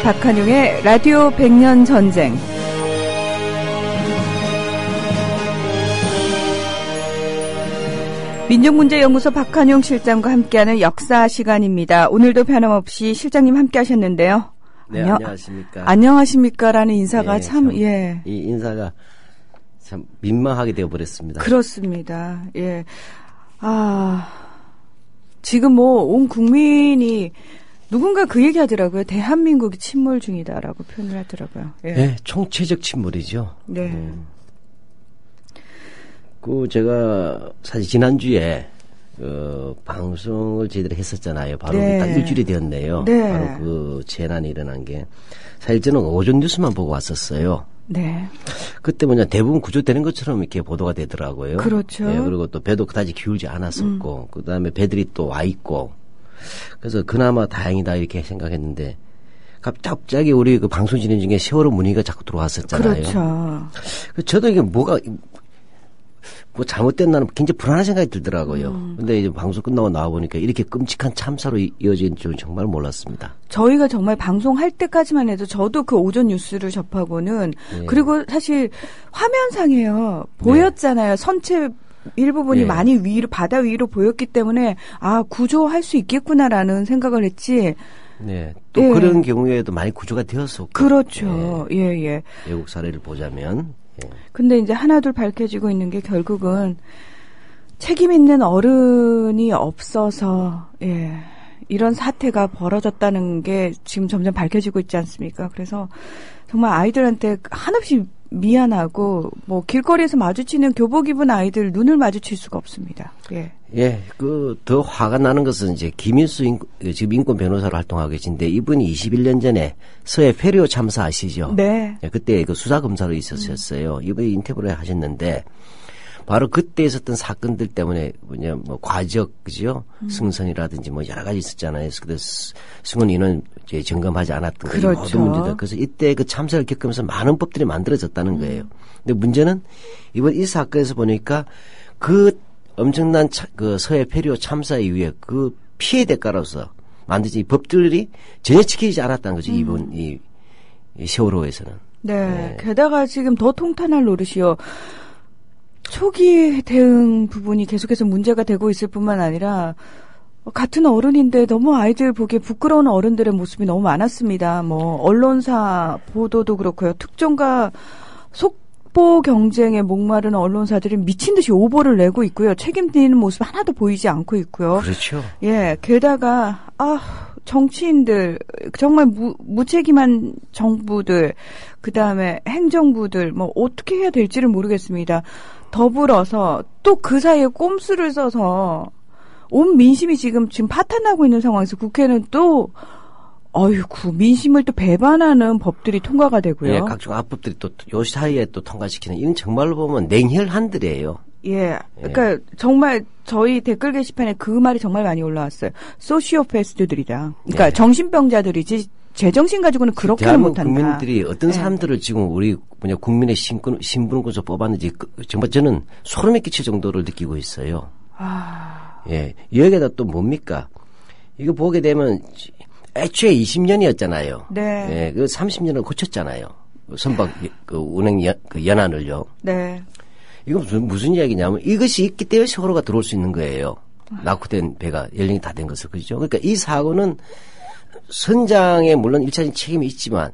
박한용의 라디오 100년 전쟁. 민족문제연구소 박한용 실장과 함께하는 역사 시간입니다. 오늘도 변함없이 실장님 함께 하셨는데요. 네, 안녕하십니까. 안녕하십니까라는 인사가 네, 참, 이 인사가 참 민망하게 되어버렸습니다. 그렇습니다. 예. 지금 뭐 온 국민이 누군가 그 얘기 하더라고요. 대한민국이 침몰 중이다라고 표현을 하더라고요. 예. 네, 총체적 침몰이죠. 네. 제가 사실 지난주에 방송을 저희들이 했었잖아요. 바로 딱 일주일이 되었네요. 네. 바로 그 재난이 일어난 게. 사실 저는 오전 뉴스만 보고 왔었어요. 네. 그때 대부분 구조되는 것처럼 이렇게 보도가 되더라고요. 그렇죠. 네, 그리고 또 배도 그다지 기울지 않았었고, 그 다음에 배들이 또 와 있고, 그래서 그나마 다행이다 이렇게 생각했는데, 갑자기 우리 그 방송 진행 중에 세월호 문의가 자꾸 들어왔었잖아요. 그렇죠. 저도 이게 뭐 잘못됐나는 굉장히 불안한 생각이 들더라고요. 근데 이제 방송 끝나고 나와보니까 이렇게 끔찍한 참사로 이어진 줄 정말 몰랐습니다. 저희가 정말 방송할 때까지만 해도 저도 그 오전 뉴스를 접하고는 그리고 사실 화면상에요. 보였잖아요. 선체 일부분이 많이 위로, 바다 위로 보였기 때문에 구조할 수 있겠구나라는 생각을 했지. 네. 또 그런 경우에도 많이 구조가 되었었고. 그렇죠. 예. 외국 사례를 보자면. 근데 이제 하나둘 밝혀지고 있는 게 결국은 책임 있는 어른이 없어서 이런 사태가 벌어졌다는 게 지금 점점 밝혀지고 있지 않습니까? 그래서 정말 아이들한테 한없이 미안하고 뭐 길거리에서 마주치는 교복 입은 아이들 눈을 마주칠 수가 없습니다. 더 화가 나는 것은 이제 김인수 지금 인권 변호사로 활동하고 계신데 이분이 21년 전에 서해 페리오 참사 아시죠? 네. 그때 그 수사 검사로 있었어요. 이분이 인터뷰를 하셨는데 바로 그때 있었던 사건들 때문에 과적 그죠? 승선이라든지 여러 가지 있었잖아요. 그래서 승원 인원 이제 점검하지 않았던 그렇죠. 모든 문제들. 그래서 이때 그 참사를 겪으면서 많은 법들이 만들어졌다는 거예요. 근데 문제는 이번 이 사건에서 보니까 그 엄청난 그 서해 페리오 참사 이후에 그 피해 대가로서 만드진 이 법들이 전혀 지키지 않았다는 거죠. 이번 이 세월호에서는. 네. 게다가 지금 더 통탄할 노릇이요. 초기 대응 부분이 계속해서 문제가 되고 있을 뿐만 아니라 같은 어른인데 너무 아이들 보기에 부끄러운 어른들의 모습이 너무 많았습니다. 언론사 보도도 그렇고요. 특종과 속보 경쟁에 목마른 언론사들이 미친 듯이 오보를 내고 있고요. 책임지는 모습 하나도 보이지 않고 있고요. 그렇죠. 게다가 정치인들 정말 무책임한 정부들 그다음에 행정부들 어떻게 해야 될지를 모르겠습니다. 더불어서 또 그 사이에 꼼수를 써서 온 민심이 지금 파탄나고 있는 상황에서 국회는 또 민심을 또 배반하는 법들이 통과가 되고요. 각종 합법들이 또 요 사이에 또 통과시키는 이건 정말로 보면 냉혈한들이에요. 그러니까 정말 저희 댓글 게시판에 그 말이 정말 많이 올라왔어요. 소시오패스트들이다. 그러니까 정신병자들이지 제정신 가지고는 그렇게는 못한다. 국민들이 어떤 사람들을 지금 우리 국민의 신분권서 뽑았는지 정말 저는 소름이 끼칠 정도를 느끼고 있어요. 여기에다 또 뭡니까? 이거 보게 되면 애초에 20년이었잖아요. 네. 그 30년을 고쳤잖아요. 선박 운행 연한을요. 네. 이거 무슨 이야기냐면 이것이 있기 때문에 세월호가 들어올 수 있는 거예요. 낙후된 배가 연령이 다 된 것을. 그렇죠. 그러니까 이 사고는 선장에 물론 1차적인 책임이 있지만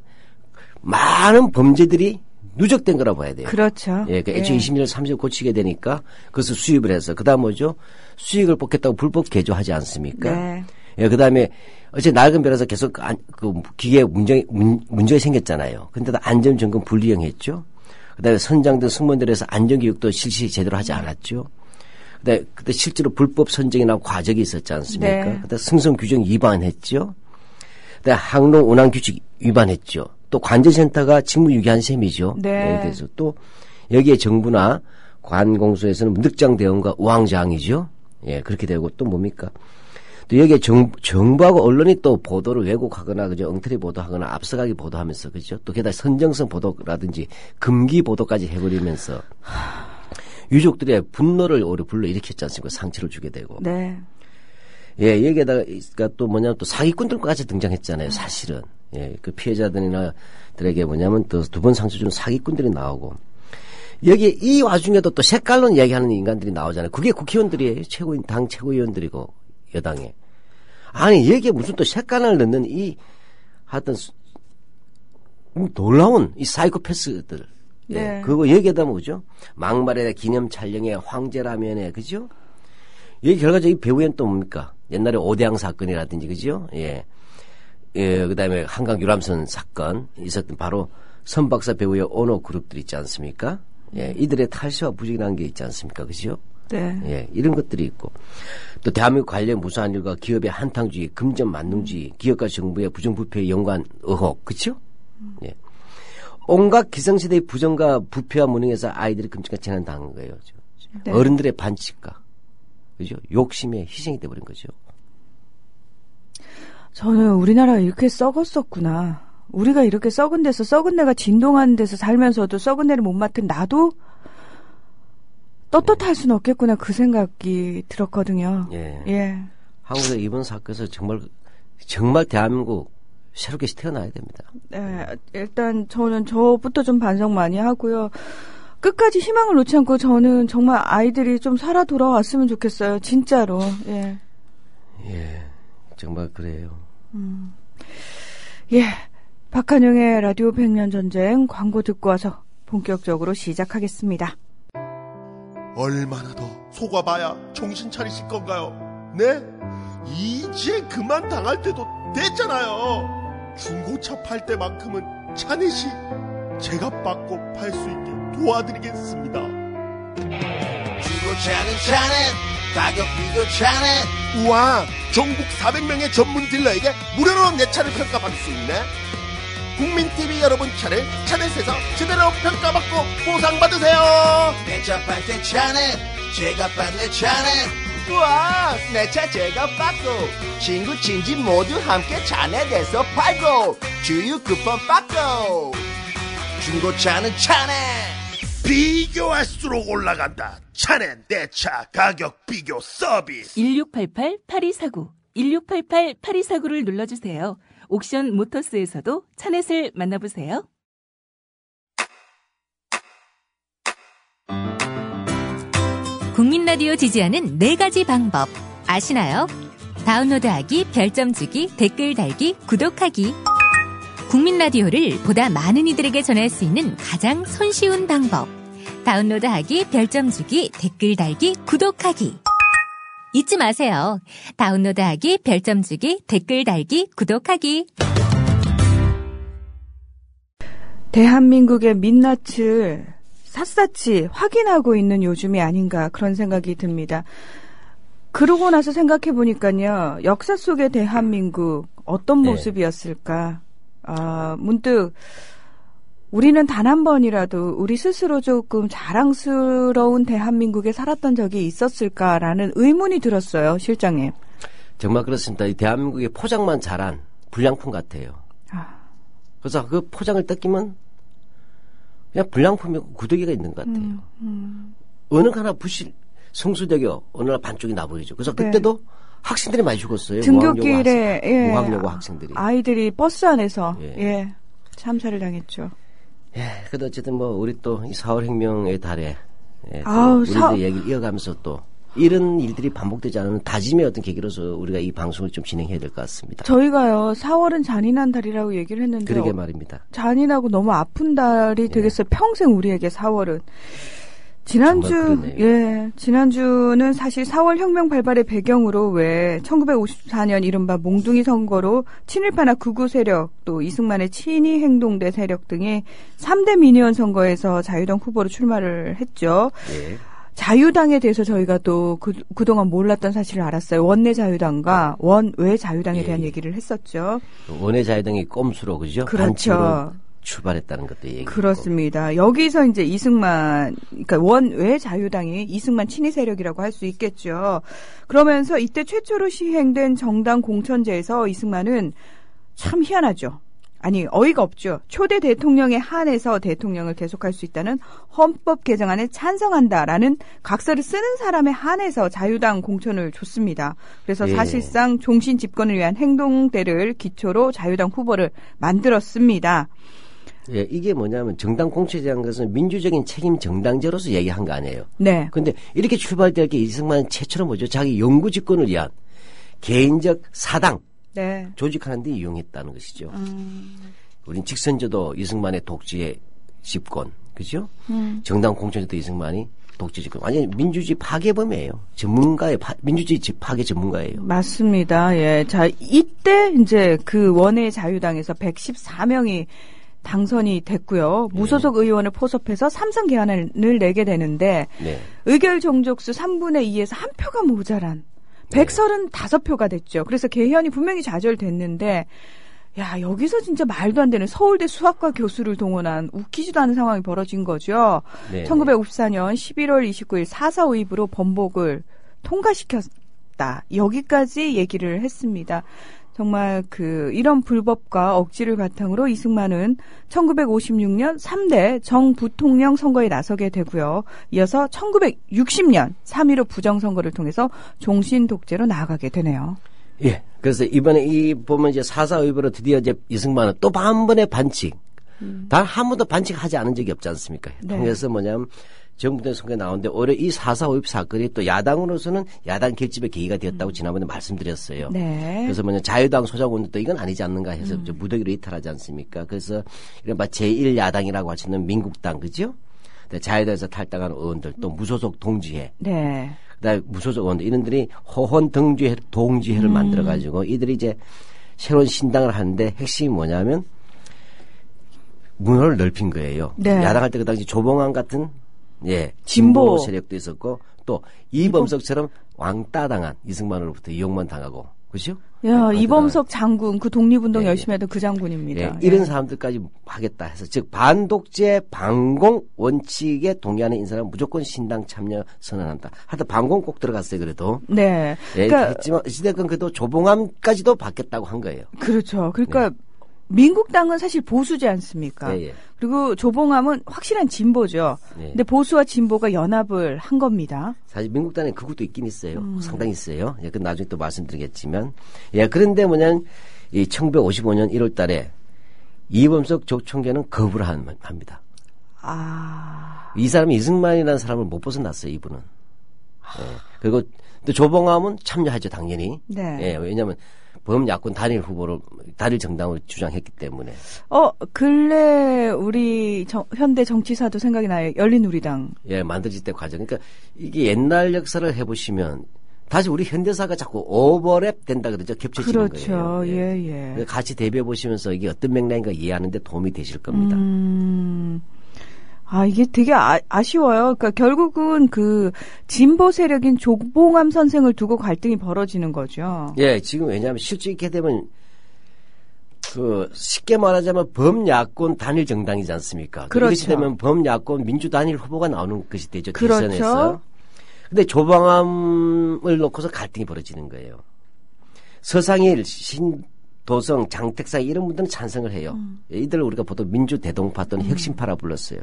많은 범죄들이 누적된 거라고 봐야 돼요. 그렇죠. 그러니까 애초에 20년, 30년 고치게 되니까 그것을 수입을 해서 그다음 수익을 뽑겠다고 불법 개조하지 않습니까? 네. 그다음에 어제 낡은 배라서 계속 그 기계에 문제가 생겼잖아요. 근데도 안전점검 불이행했죠. 그다음에 선장 등 승무원들에서 안전교육도 실시 제대로 하지 않았죠. 그때 실제로 불법 선정이나 과적이 있었지 않습니까? 네. 그다음에 승선 규정 위반했죠. 그다음에 항로 운항 규칙 위반했죠. 또 관제센터가 직무유기한 셈이죠. 네. 그래서 또 여기에 정부나 관공서에서는 늑장 대응과 우왕좌왕이죠. 그렇게 되고 또 뭡니까? 또 여기에 정부하고 언론이 또 보도를 왜곡하거나 그죠 엉터리 보도하거나 앞서가기 보도하면서 그죠 또 게다가 선정성 보도라든지 금기 보도까지 해버리면서 유족들의 분노를 오히려 불러일으켰지 않습니까? 상처를 주게 되고. 네. 여기에다가 또 또 사기꾼들까지 등장했잖아요. 사실은. 예, 그 피해자들에게 뭐냐면 또 두 번 상처 주는 사기꾼들이 나오고 여기 이 와중에도 또 색깔론 이야기하는 인간들이 나오잖아요. 그게 국회의원들이에요. 당 최고위원들이고 여당에. 아니 여기에 무슨 또 색깔을 넣는 이 하여튼 놀라운 이 사이코패스들. 네. 예, 그거 여기에다 뭐죠? 막말에 기념 촬영에 황제라면에 그죠? 여기 결과적으로 이 배우엔 또 뭡니까? 옛날에 오대양 사건이라든지 그죠? 예. 예, 그다음에 한강 유람선 사건 있었던 바로 선박사 배우의 오너 그룹들 있지 않습니까? 예, 이들의 탈세와 부직이라는 게 있지 않습니까? 그죠? 네. 예, 이런 것들이 있고 또 대한민국 관련 무수한 일과 기업의 한탕주의, 금전 만능주의, 기업과 정부의 부정부패 연관 의혹, 그죠? 예. 온갖 기성세대의 부정과 부패와 무능에서 아이들이 금치가 재난당한 거예요. 네. 어른들의 반칙과 그죠? 욕심에 희생이 돼버린 거죠. 저는 우리나라가 이렇게 썩었었구나. 우리가 이렇게 썩은 데서 썩은 데가 진동하는 데서 살면서도 썩은 데를 못 맡은 나도 떳떳할 수는 없겠구나 그 생각이 들었거든요. 예. 예. 한국에서 이번 사건에서 정말 대한민국 새롭게 태어나야 됩니다. 네, 일단 저는 저부터 좀 반성 많이 하고요. 끝까지 희망을 놓지 않고 저는 정말 아이들이 좀 살아 돌아왔으면 좋겠어요. 진짜로. 예. 예. 정말 그래요. 예. 박한영의 라디오 100년 전쟁 광고 듣고 와서 본격적으로 시작하겠습니다. 얼마나 더 속아봐야 정신 차리실 건가요? 네? 이제 그만 당할 때도 됐잖아요. 중고차 팔 때만큼은 차넷이 제가 받고 팔 수 있게 도와드리겠습니다. 중고차는 차넷, 가격 비교 차넷. 우와, 전국 400명의 전문 딜러에게 무료로 내 차를 평가받을 수 있네. 국민TV 여러분 차를 차넷에서 제대로 평가받고 보상받으세요. 내 차 팔 때 차넷, 제가 받는 차넷. 우와, 내 차 제가 받고 친구 친지 모두 함께 차넷에서 팔고 주유 쿠폰 받고. 중고차는 차넷. 비교할수록 올라간다. 차넷 내 차 가격 비교 서비스. 1688-8249 1688-8249를 눌러주세요. 옥션 모터스에서도 차넷을 만나보세요. 국민 라디오 지지하는 4가지 방법 아시나요? 다운로드하기, 별점 주기, 댓글 달기, 구독하기. 국민 라디오를 보다 많은 이들에게 전할 수 있는 가장 손쉬운 방법. 다운로드하기, 별점 주기, 댓글 달기, 구독하기. 잊지 마세요. 다운로드하기, 별점 주기, 댓글 달기, 구독하기. 대한민국의 민낯을 샅샅이 확인하고 있는 요즘이 아닌가 그런 생각이 듭니다. 그러고 나서 생각해 보니까요. 역사 속의 대한민국 어떤 모습이었을까. 문득 우리는 단 한 번이라도 우리 스스로 조금 자랑스러운 대한민국에 살았던 적이 있었을까라는 의문이 들었어요. 실장님. 정말 그렇습니다. 이 대한민국의 포장만 잘한 불량품 같아요. 그래서 그 포장을 뜯기면 그냥 불량품이고 구더기가 있는 것 같아요. 어느 하나 부실 성수대교 어느 날 반쪽이 나버리죠. 그래서 그때도 학생들이 많이 죽었어요. 등굣길에 무학여고 학생들이. 아이들이 버스 안에서 참사를 당했죠. 예, 그래도 어쨌든 뭐 우리 또 이 4월 혁명의 달에 우리들 얘기를 이어가면서 또 이런 일들이 반복되지 않는 다짐의 어떤 계기로서 우리가 이 방송을 좀 진행해야 될 것 같습니다. 저희가요 4월은 잔인한 달이라고 얘기를 했는데 그러게 말입니다. 잔인하고 너무 아픈 달이 되겠어요. 평생 우리에게 4월은. 지난주는 사실 4월 혁명 발발의 배경으로 왜 1954년 이른바 몽둥이 선거로 친일파나 극우 세력 또 이승만의 친이 행동대 세력 등이 3대 미니언 선거에서 자유당 후보로 출마를 했죠. 예. 자유당에 대해서 저희가 또 그동안 몰랐던 사실을 알았어요. 원내 자유당과 원외 자유당에 대한 얘기를 했었죠. 원내 자유당이 꼼수로 그죠? 그렇죠. 출발했다는 것도 얘기했고. 그렇습니다. 여기서 이제 이승만, 그러니까 원외 자유당이 이승만 친위 세력이라고 할 수 있겠죠. 그러면서 이때 최초로 시행된 정당 공천제에서 이승만은 참 희한하죠. 어이가 없죠. 초대 대통령에 한해서 대통령을 계속할 수 있다는 헌법 개정안에 찬성한다라는 각서를 쓰는 사람에 한해서 자유당 공천을 줬습니다. 그래서 예. 사실상 종신 집권을 위한 행동대를 기초로 자유당 후보를 만들었습니다. 예, 이게 뭐냐면 정당 공천이라는 것은 민주적인 책임 정당제로서 얘기한 거 아니에요. 네. 그런데 이렇게 출발될 게 이승만은 최초로 뭐죠? 자기 영구 집권을 위한 개인적 사당 네. 조직하는 데 이용했다는 것이죠. 우린 직선제도 이승만의 독재 집권, 그죠? 정당 공천제도 이승만이 독재 집권. 완전히 민주주의 파괴범이에요. 민주주의 파괴 전문가예요. 맞습니다. 예. 자, 이때 이제 그 원외 자유당에서 114명이 당선이 됐고요. 무소속 의원을 포섭해서 3선 개헌을 내게 되는데 네. 의결 정족수 3분의 2에서 한 표가 모자란 135표가 됐죠. 그래서 개헌이 분명히 좌절됐는데 야, 여기서 진짜 말도 안 되는 서울대 수학과 교수를 동원한 웃기지도 않은 상황이 벌어진 거죠. 네. 1954년 11월 29일 4.4.5입으로 번복을 통과시켰다. 여기까지 얘기를 했습니다. 정말 이런 불법과 억지를 바탕으로 이승만은 1956년 3대 정부통령 선거에 나서게 되고요. 이어서 1960년 3.15 부정선거를 통해서 종신 독재로 나아가게 되네요. 예. 그래서 이번에 보면 이제 4.4.5입으로 드디어 이제 이승만은 또 한 번의 반칙. 단 한 번도 반칙하지 않은 적이 없지 않습니까? 네. 통해서 뭐냐면 정부대 선거에 나오는데 오히려 이 4.4.5입 사건이 또 야당으로서는 야당 결집의 계기가 되었다고 지난번에 말씀드렸어요. 네. 그래서 뭐냐 자유당 소장원도 이건 아니지 않는가 해서 무더기로 이탈하지 않습니까? 그래서 이른바 제1야당이라고 할 수 있는 민국당, 그죠? 자유당에서 탈당한 의원들, 또 무소속 동지회. 네. 그다음에 무소속 의원들, 이런들이 호헌 동지회를 만들어가지고 이들이 이제 새로운 신당을 하는데 핵심이 뭐냐면 문호를 넓힌 거예요. 네. 야당할 때 그 당시 조봉암 같은 예, 진보 진보 세력도 있었고 또 이범석처럼 왕따 당한 이승만으로부터 이용만 당하고 그죠? 야, 이범석 장군 그 독립운동 예, 열심히 했던 그 장군입니다. 예, 이런 사람들까지 하겠다 해서 즉 반독재 반공 원칙에 동의하는 인사는 무조건 신당 참여 선언한다. 하여튼 반공 꼭 들어갔어요. 그래도 네. 예, 그러니까 했지만 어찌됐건 그래도 조봉암까지도 받겠다고 한 거예요. 그렇죠. 그러니까 민국당은 사실 보수지 않습니까? 예, 예. 그리고 조봉암은 확실한 진보죠. 예. 근데 보수와 진보가 연합을 한 겁니다. 사실 민국당에 그것도 있긴 있어요. 상당히 있어요. 예, 그 나중에 또 말씀드리겠지만. 예, 그런데 뭐냐면 이 1955년 1월 달에 이범석 조총재는 거부를 합니다. 아. 이 사람이 이승만이라는 사람을 못 벗어났어요, 이분은. 예, 그리고 또 조봉암은 참여하죠, 당연히. 네. 예, 왜냐하면 범야권 단일 정당으로 주장했기 때문에. 근래 우리 현대 정치사도 생각이 나요. 열린우리당. 예, 만들어질 때 과정. 그러니까 이게 옛날 역사를 해보시면 다시 우리 현대사가 자꾸 오버랩 된다 그러죠. 겹쳐지는 그렇죠. 거예요. 예. 같이 대비해 보시면서 이게 어떤 맥락인가 이해하는 데 도움이 되실 겁니다. 이게 되게 아쉬워요. 그러니까 결국은 그 진보 세력인 조봉암 선생을 두고 갈등이 벌어지는 거죠. 예, 지금 왜냐하면 실제 이렇게 되면 쉽게 말하자면 범야권 단일 정당이지 않습니까? 그렇죠. 이렇게 되면 범야권 민주 단일 후보가 나오는 것이 되죠. 그렇죠. 대선에서. 근데 조봉암을 놓고서 갈등이 벌어지는 거예요. 서상일, 신도성, 장택상 이런 분들은 찬성을 해요. 이들을 우리가 보통 민주대동파 또는 혁신파라 불렀어요.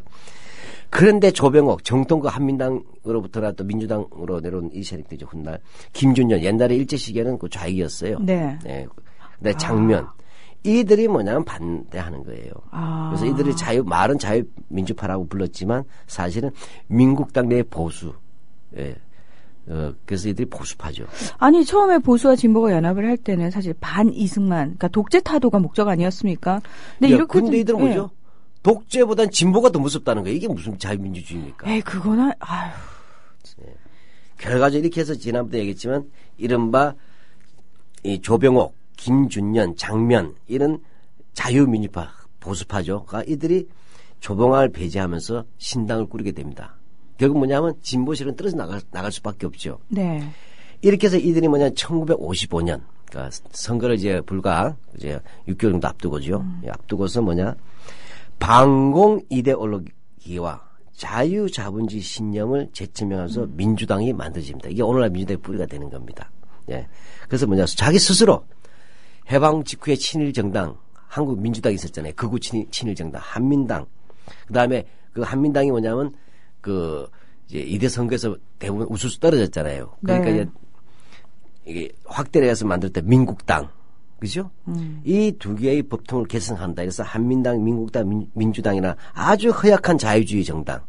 그런데 조병옥, 정통과 한민당으로부터나 또 민주당으로 내려온 이 세력도 이제 훗날 김준현, 옛날에 일제시기에는 그 좌익이었어요. 네. 근데 장면. 이들이 뭐냐면 반대하는 거예요. 그래서 이들이 말은 자유민주파라고 불렀지만 사실은 민국당 내 보수. 예. 그래서 이들이 보수파죠. 아니, 처음에 보수와 진보가 연합을 할 때는 사실 반이승만, 그러니까 독재 타도가 목적 아니었습니까? 근데 이들은 뭐죠? 독재보단 진보가 더 무섭다는 거예요. 이게 무슨 자유민주주의입니까? 그거는, 결과적으로 이렇게 해서 지난번에 얘기했지만, 이른바, 이 조병옥, 김준년, 장면, 이런 자유민주파, 보수파죠. 이들이 조봉암을 배제하면서 신당을 꾸리게 됩니다. 결국 뭐냐면 진보실은 떨어져 나갈 수밖에 없죠. 네. 이렇게 해서 이들이 1955년, 그러니까 선거를 이제 불과 이제 6개월 정도 앞두고죠. 앞두고서 반공 이데올로기와 자유자본주의 신념을 재천명하면서 민주당이 만들어집니다. 이게 오늘날 민주당의 뿌리가 되는 겁니다. 예. 그래서 자기 스스로 해방 직후의 친일 정당 한국 민주당이 있었잖아요. 극우 친일 정당 한민당. 그다음에 그 한민당이 뭐냐면 그 이제 이대 선거에서 대부분 우수수 떨어졌잖아요. 그러니까 네. 이제 이게 확대를 해서 만들 때 민국당. 그죠? 이 두 개의 법통을 개선한다. 그래서 한민당, 민국당, 민주당이나 아주 허약한 자유주의 정당,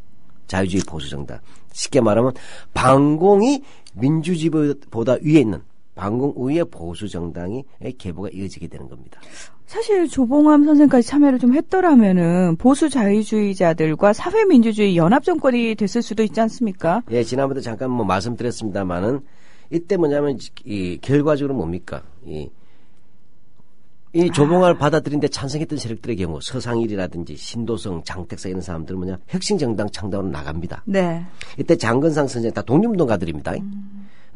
자유주의 보수 정당. 쉽게 말하면 반공이 민주주의보다 위에 있는 반공 우위의 보수 정당이 계보가 이어지게 되는 겁니다. 사실 조봉암 선생까지 참여를 좀 했더라면은 보수 자유주의자들과 사회민주주의 연합정권이 됐을 수도 있지 않습니까? 예, 지난번에 잠깐 뭐 말씀드렸습니다만은 이때 뭐냐면 이 결과적으로 뭡니까? 이 조봉암을 받아들인데 찬성했던 세력들의 경우 서상일이라든지 신도성, 장택사 이런 사람들은 뭐냐 혁신정당 창당으로 나갑니다. 네. 이때 장건상 선생 다 독립운동가들입니다.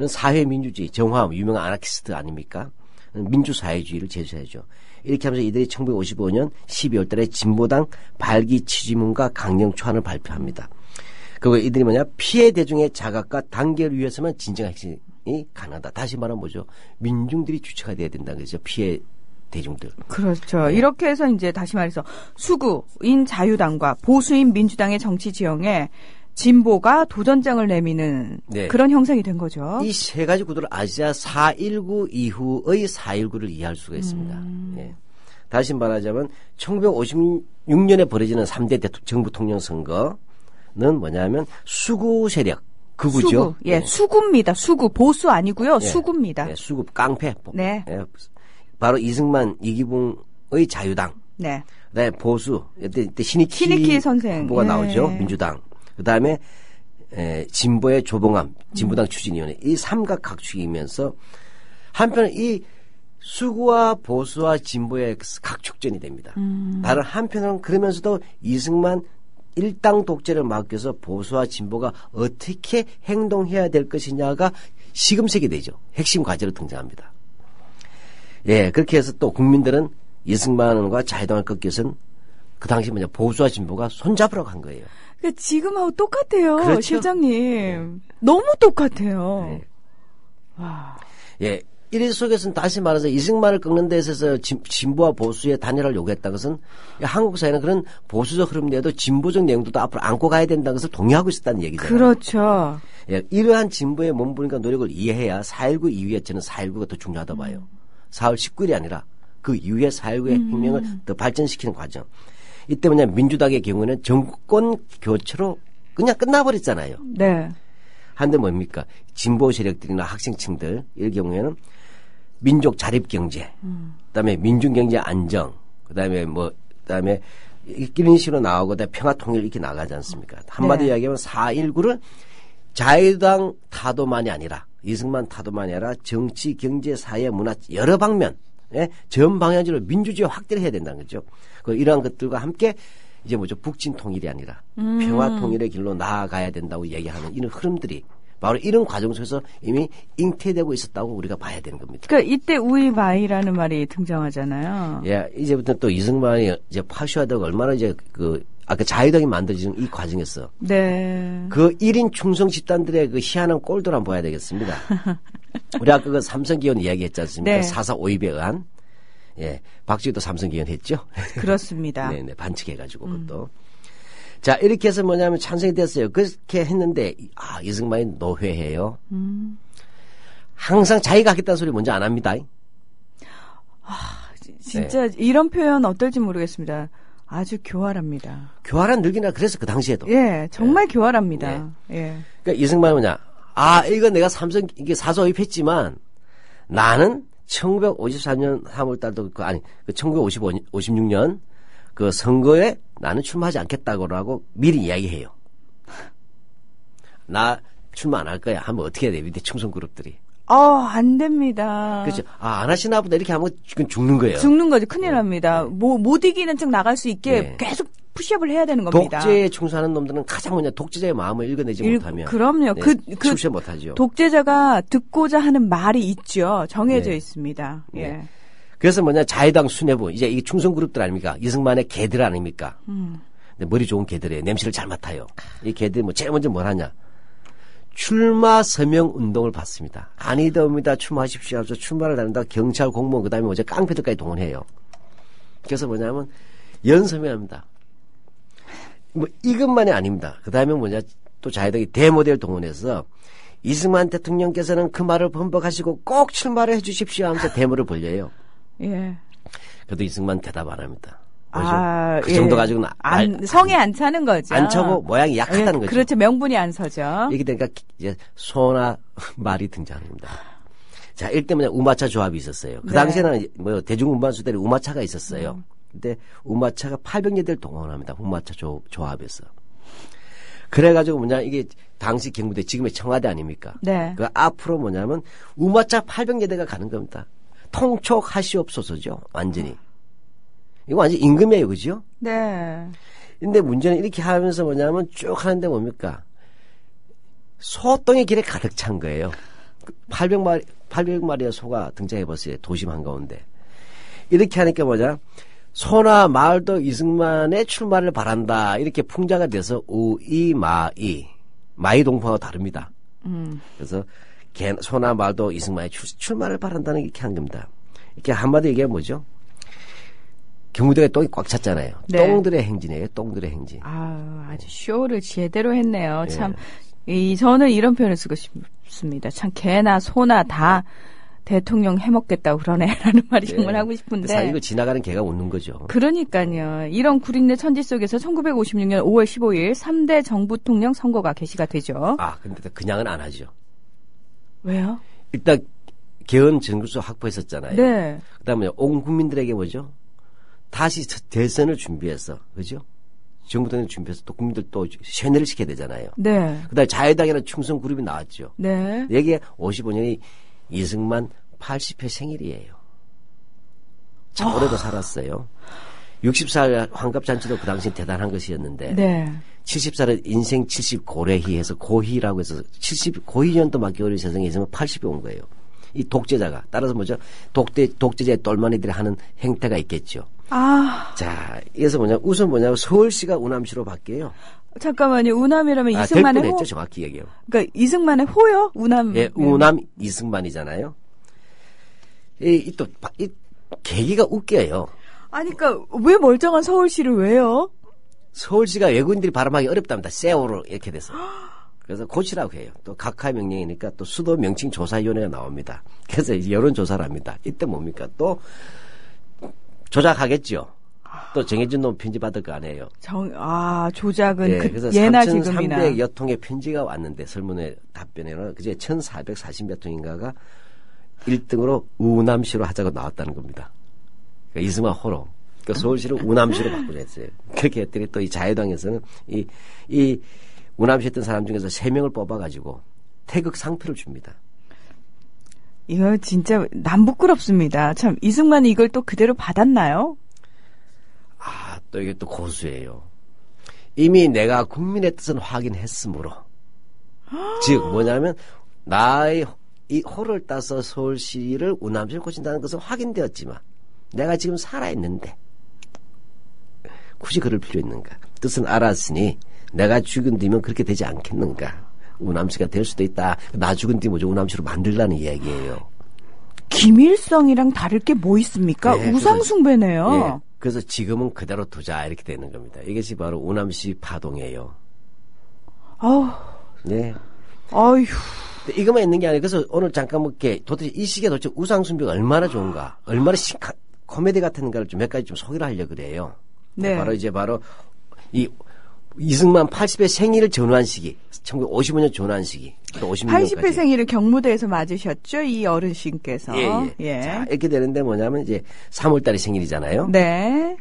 사회민주주의, 정화음, 유명한 아나키스트 아닙니까? 민주사회주의를 제시하죠. 이렇게 하면서 이들이 1955년 12월 달에 진보당 발기 취지문과 강령 초안을 발표합니다. 그리고 이들이 뭐냐 피해 대중의 자각과 단결을 위해서만 진정한 혁신이 가능하다. 다시 말하면 뭐죠? 민중들이 주체가 돼야 된다는 거죠. 피해 대중들. 그렇죠. 이렇게 해서 이제 다시 말해서 수구인 자유당과 보수인 민주당의 정치 지형에 진보가 도전장을 내미는 네. 그런 형상이 된 거죠. 이 세 가지 구도를 아시아 4.19 이후의 4.19를 이해할 수가 있습니다. 예. 다시 말하자면 1956년에 벌어지는 3대 정부 통령 선거는 뭐냐면 수구 세력, 극우죠. 수구. 예, 수구입니다. 수구. 보수 아니고요. 예. 수구입니다. 예, 수구 깡패. 네. 예. 바로 이승만, 이기붕의 자유당. 네. 그다음에 보수. 이때 신익희 신익희 선생. 후보가 예. 나오죠. 민주당. 그다음에 진보의 조봉암, 진보당 추진위원회. 이 삼각 각축이면서 한편 이 수구와 보수와 진보의 각축전이 됩니다. 다른 한편으로는 그러면서도 이승만 일당 독재를 막기 위해서 보수와 진보가 어떻게 행동해야 될 것이냐가 시금석이 되죠. 핵심 과제로 등장합니다. 예, 그렇게 해서 또 국민들은 이승만과 자유당을 꺾기 위해서는 그 당시 뭐냐 보수와 진보가 손잡으라고 한 거예요. 그러니까 지금하고 똑같아요. 그렇죠. 실장님. 너무 똑같아요. 네. 와. 예, 이 속에서는 다시 말해서 이승만을 꺾는 데 있어서 진보와 보수의 단일화를 요구했다는 것은 한국 사회는 그런 보수적 흐름 내에도 진보적 내용도 앞으로 안고 가야 된다는 것을 동의하고 있었다는 얘기잖아요. 그렇죠. 예, 이러한 진보의 몸부림과 노력을 이해해야 4.19 이후에 저는 4.19가 더 중요하다 봐요. 4월 19일이 아니라 그 이후에 4.19의 혁명을 더 발전시키는 과정. 이때 뭐냐 민주당의 경우는 정권 교체로 그냥 끝나버렸잖아요. 네. 한데 뭡니까? 진보 세력들이나 학생층들 이 경우에는 민족 자립 경제, 그다음에 민중 경제 안정, 그다음에 이런 식으로 나오고 그다음에 평화 통일 이렇게 나가지 않습니까? 한마디로 이야기하면 4.19를 자유당 타도만이 아니라 이승만 타도만이 아니라 정치, 경제, 사회, 문화 여러 방면 전 방향으로 민주주의 확대를 해야 된다는 거죠. 이러한 것들과 함께 이제 뭐죠 북진 통일이 아니라 평화 통일의 길로 나아가야 된다고 얘기하는 이런 흐름들이 바로 이런 과정 속에서 이미 잉태되고 있었다고 우리가 봐야 되는 겁니다. 그러니까 이때 우이마이라는 말이 등장하잖아요. 예, 이제부터 또 이승만이 이제 파쇼하다가 얼마나 이제 아까 자유당이 만들어지는 이 과정에서 네. 그 1인 충성 집단들의 그 희한한 꼴들 한번 봐야 되겠습니다. 우리 아까 그 삼성기원 이야기했지 않습니까? 네. 4.4 오입에 의한 예, 박지우도 삼성기원 했죠. 그렇습니다. 네네 반칙해가지고 그것도. 자 이렇게 해서 뭐냐면 찬성이 됐어요. 그렇게 했는데 이승만이 노회해요. 항상 자기가 하겠다는 소리 먼저 안 합니다. 진짜 이런 표현 어떨지 모르겠습니다. 아주 교활합니다. 교활한 늙이나 그래서 그 당시에도. 예, 정말 교활합니다. 예. 그러니까 이승만이 뭐냐. 이거 내가 삼성 이게 4.4 오입했지만 나는 1954년 3월달도 1956년 그 선거에 나는 출마하지 않겠다고 미리 이야기해요. 나 출마 안 할 거야. 하면 어떻게 해야 돼? 밑에 충성 그룹들이. 안 됩니다. 그렇죠. 안 하시나 보다 이렇게 하면 죽는 거예요. 죽는 거지. 큰일 납니다. 못 이기는 척 나갈 수 있게 계속 푸시업을 해야 되는 겁니다. 독재에 충성하는 놈들은 가장 뭐냐 독재자의 마음을 읽어내지 못하면. 그럼요. 출세 못하죠. 독재자가 듣고자 하는 말이 있죠. 정해져 네. 있습니다. 네. 예. 그래서 뭐냐 자유당 수뇌부 이제 이게 충성 그룹들 아닙니까? 이승만의 개들 아닙니까? 근데 머리 좋은 개들이에요. 냄새를 잘 맡아요. 이 개들이 제일 먼저 뭘 하냐? 출마 서명 운동을 받습니다. 아니더옵니다. 출마하십시오. 하면서 출마를 하는다. 경찰 공무원 그다음에 깡패들까지 동원해요. 그래서 뭐냐면 연설을 합니다. 뭐 이것만이 아닙니다. 그 다음에 뭐냐 또 자유당이 대모델 동원해서 이승만 대통령께서는 그 말을 번복하시고 꼭 출마를 해주십시오 하면서 데모를 벌려요. 예. 그래도 이승만 대답 안 합니다. 그 예. 정도 가지고는 성에 안 차는 거죠. 안 차고 모양이 약하다는 예, 거죠. 그렇죠. 명분이 안 서죠. 이렇게 되니까 이제 소나 말이 등장합니다. 자, 일때 뭐냐 우마차 조합이 있었어요. 그 네. 당시에는 뭐 대중운반수들이 우마차가 있었어요. 근데 우마차가 800여대를 동원합니다. 우마차 조합에서. 그래가지고 뭐냐 이게 당시 경부대 지금의 청와대 아닙니까? 네. 그 앞으로 뭐냐면 우마차 800여대가 가는 겁니다. 통촉하시옵소서죠. 완전히. 이거 완전 임금이에요. 그죠? 네. 근데 문제는 이렇게 하면서 뭐냐면 쭉 하는데 소똥의 길에 가득 찬 거예요. 800마리의 소가 등장해봤어요. 도심 한가운데. 이렇게 하니까 소나 말도 이승만의 출마를 바란다. 이렇게 풍자가 돼서 우이마이. 마이동풍하고 다릅니다. 그래서 소나 말도 이승만의 출마를 바란다는 이렇게 한 겁니다. 이렇게 한마디 얘기하면 뭐죠? 경무대가 똥이 꽉 찼잖아요. 네. 똥들의 행진이에요. 똥들의 행진. 아주 쇼를 제대로 했네요. 예. 참, 저는 이런 표현을 쓰고 싶습니다. 참, 개나 소나 다 대통령 해먹겠다고 그러네라는 말이 정말 하고 싶은데. 사실 이거 지나가는 개가 웃는 거죠. 그러니까요. 이런 구린내 천지 속에서 1956년 5월 15일 3대 정부통령 선거가 개시가 되죠. 근데 그냥은 안 하죠. 왜요? 일단 개헌 정규수 확보했었잖아요. 네. 그다음에 온 국민들에게 다시 대선을 준비해서 그죠? 정부통령 준비해서 또 국민들 또 세뇌를 시켜야 되잖아요. 네. 그다음에 자유당이라는 충성 그룹이 나왔죠. 네. 여기에 55년이 이승만 80회 생일이에요. 참 오래도 살았어요. 60살 환갑잔치도 그 당시엔 대단한 것이었는데 네. 70살은 인생 70 고래희 해서 고희라고 해서 70 고희년도 맞기 어려운 세상에 있으면 80이 온 거예요. 이 독재자가 따라서 독재자의 똘마니들이 하는 행태가 있겠죠. 자, 그래서 우선 서울시가 우남시로 바뀌어요. 잠깐만요. 우남이라면 이승만의 호? 됐죠, 정확히 얘기해요. 그러니까 이승만의 호요? 우남. 예, 우남 이승만이잖아요. 이 계기가 웃겨요. 아니, 그러니까 왜 멀쩡한 서울시를 왜요? 서울시가 외국인들이 발음하기 어렵답니다. 세오로 이렇게 돼서. 그래서 고치라고 해요. 또 각하의 명령이니까 또 수도 명칭 조사위원회가 나옵니다. 그래서 여론조사를 합니다. 이때 뭡니까? 또 조작하겠죠. 또 정해진 놈 편지 받을 거 아니에요. 조작은 그래서 예나 지금이나. 3,300여 통의 편지가 왔는데 설문의 답변에는 그제 1,440몇 통인가가 1등으로 우남시로 하자고 나왔다는 겁니다. 그러니까 이승만 호로. 그러니까 서울시를 우남시로 바꾸자 했어요. 그렇게 했더니 또 이 자유당에서는 이 우남시 했던 사람 중에서 3명을 뽑아가지고 태극 상표를 줍니다. 이거 진짜 남부끄럽습니다. 참 이승만이 이걸 또 그대로 받았나요? 또 이게 또 고수예요. 이미 내가 국민의 뜻은 확인했으므로 즉 뭐냐면 나의 이 호를 따서 서울시를 우남시를 고친다는 것은 확인되었지만 내가 지금 살아있는데 굳이 그럴 필요 있는가? 뜻은 알았으니 내가 죽은 뒤면 그렇게 되지 않겠는가? 우남시가 될 수도 있다. 나 죽은 뒤 우남시로 만들라는 이야기예요. 김일성이랑 다를 게 뭐 있습니까? 네, 우상숭배네요. 그래서 지금은 그대로 두자 이렇게 되는 겁니다. 이것이 바로 우남시 파동이에요. 네. 아휴. 이것만 있는 게 아니고 그래서 오늘 잠깐 도대체 이 시기에 도대체 우상숭배가 얼마나 좋은가, 얼마나 코미디 같은가를 몇 가지 좀 소개를 하려고 그래요. 네. 바로 이 이승만 80회 생일을 전후한 시기, 1955년 전후한 시기. 80회 생일을 경무대에서 맞으셨죠? 이 어르신께서. 예. 자, 이렇게 되는데 이제 3월달이 생일이잖아요. 네.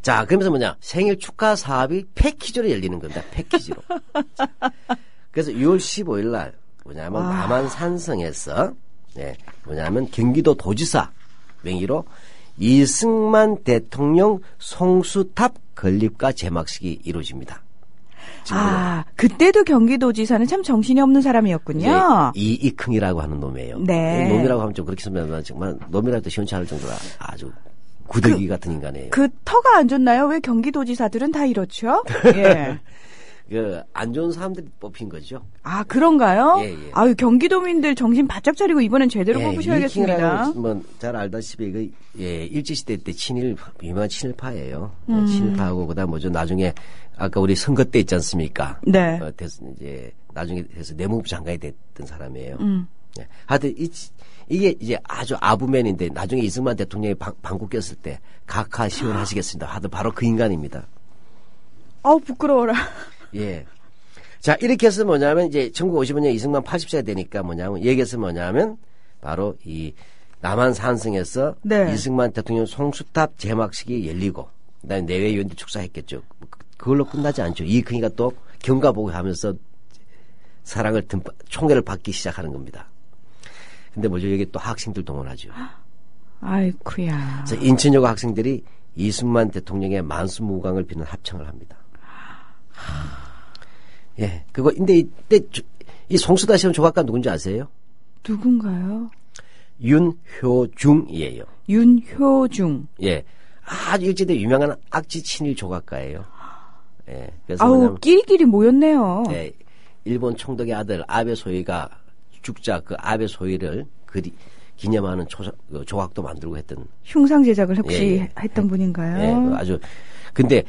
자, 그러면서 생일 축하 사업이 패키지로 열리는 겁니다. 패키지로. 그래서 6월 15일 날 남한 산성에서 경기도 도지사 명의로 이승만 대통령 송수탑 건립과 제막식이 이루어집니다. 그때도 경기도지사는 참 정신이 없는 사람이었군요. 이익흥이라고 하는 놈이에요. 네. 놈이라고 하면 좀 그렇게 설명하면 정말 놈이라도 시원치 않을 정도로 아주 구더기 같은 인간이에요. 그 터가 안 좋나요? 왜 경기도지사들은 다 이렇죠? 예. 안 좋은 사람들이 뽑힌 거죠. 아, 그런가요? 예, 예. 아유, 경기도민들 정신 바짝 차리고 이번엔 제대로 뽑으셔야겠습니다. 잘 알다시피 일제시대 때 유명한 친일파예요. 친일파하고 그다음 뭐죠? 나중에 아까 우리 선거 때 있지 않습니까? 네. 이제 나중에 돼서 내무부 장관이 됐던 사람이에요. 예. 하여튼 이게 이제 아주 아부맨인데 나중에 이승만 대통령이 방구 꼈을 때 각하 시원하시겠습니다. 하여튼 바로 그 인간입니다. 부끄러워라. 예. 자, 이렇게 해서 뭐냐면 이제 1955년 이승만 80세가 되니까 뭐냐면 얘기해서 뭐냐면 바로 이 남한 산성에서 네. 이승만 대통령 송수탑 제막식이 열리고 그다음에 내외위원들 축사했겠죠. 그걸로 끝나지 않죠. 이익흥이가 또 경과보고하면서 사랑을 총애를 받기 시작하는 겁니다. 근데 뭐죠? 여기 또 학생들 동원하죠. 아이쿠야. 그래서 인천여고 학생들이 이승만 대통령의 만수무강을 비는 합창을 합니다. 예, 근데 이때 이 송수다 시험 조각가 누군지 아세요? 누군가요? 윤효중이에요. 윤효중. 예, 아주 일제때 유명한 악지 친일 조각가예요. 예, 그래서 끼리끼리 모였네요. 예, 일본 총독의 아들 아베 소이가 죽자 그 아베 소이를 기념하는 조각도 만들고 했던. 흉상 제작을 혹시 했던 분인가요? 예, 아주. 근데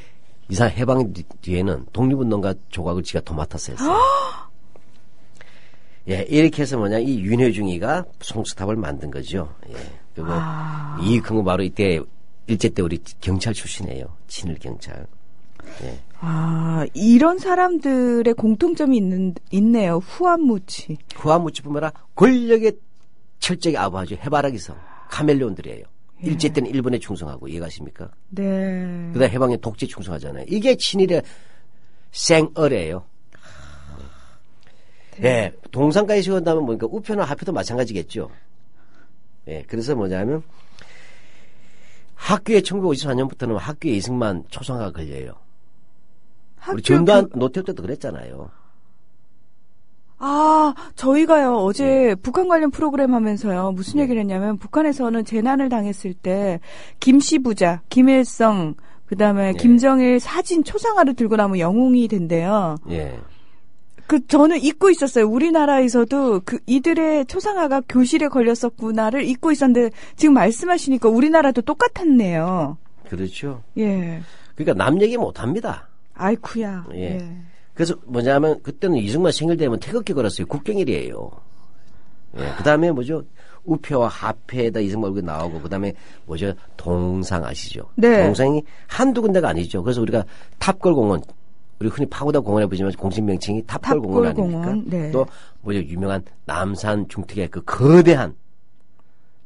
이상 해방 뒤에는 독립운동가 조각을 지가 도맡아서 했어요. 예, 이렇게 해서 이 윤효중이가 송수탑을 만든 거죠. 예, 그리고 이익흥은 바로 이때 일제 때 우리 경찰 출신이에요. 친일 경찰. 예. 이런 사람들의 공통점이 있네요. 후한무치. 후한무치뿐만 아니라 권력의 철저하게 아부하죠. 해바라기성, 카멜레온들이에요. 예. 일제 때는 일본에 충성하고 이해가십니까? 네. 그다음 해방에 독재 충성하잖아요. 이게 친일의 생얼이에요. 네. 예, 동상까지 시원다면 뭐니까 우표나 하표도 마찬가지겠죠. 예, 그래서 뭐냐면 학교에 1954년부터는 학교에 이승만 초상화가 걸려요. 우리 전두환 노태우 때도 그랬잖아요. 저희가요 어제 북한 관련 프로그램 하면서요 무슨 얘기를 했냐면 북한에서는 재난을 당했을 때 김씨 부자, 김일성, 그다음에 김정일 사진 초상화를 들고 나면 영웅이 된대요. 예. 저는 잊고 있었어요. 우리나라에서도 이들의 초상화가 교실에 걸렸었구나를 잊고 있었는데 지금 말씀하시니까 우리나라도 똑같았네요. 그렇죠. 예. 그러니까 남 얘기 못 합니다. 아이쿠야. 예. 예. 그래서 뭐냐면 그때는 이승만 생일 되면 태극기 걸었어요. 국경일이에요. 예. 그다음에 뭐죠? 우표와 하표에다 이승만 얼굴 나오고 그다음에 뭐죠? 동상 아시죠? 네. 동상이 한두 군데가 아니죠. 그래서 우리가 탑골공원 우리 흔히 파고다 공원에 보지만 공식 명칭이 탑골공원 아닙니까? 네. 또 뭐죠? 유명한 남산 중턱의 그 거대한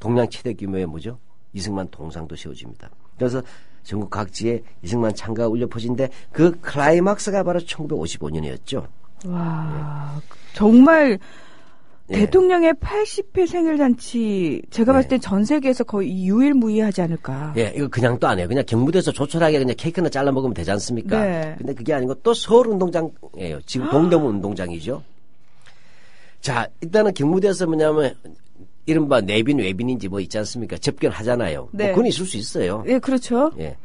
동양 최대 규모의 뭐죠? 이승만 동상도 세워집니다. 그래서 전국 각지에 이승만 창가가 울려 퍼진데 그 클라이막스가 바로 1955년이었죠. 와, 정말 대통령의 80회 생일잔치 제가 봤을 때 전 세계에서 거의 유일무이하지 않을까. 예, 이거 그냥 또 안 해요. 그냥 경무대에서 조촐하게 그냥 케이크나 잘라 먹으면 되지 않습니까? 네. 근데 그게 아니고 또 서울운동장이에요. 지금 동대문 운동장이죠. 자, 일단은 경무대에서 뭐냐면 이른바 내빈 외빈인지 뭐 있지 않습니까? 접견하잖아요. 네. 뭐 그건 있을 수 있어요. 예, 그렇죠. 예.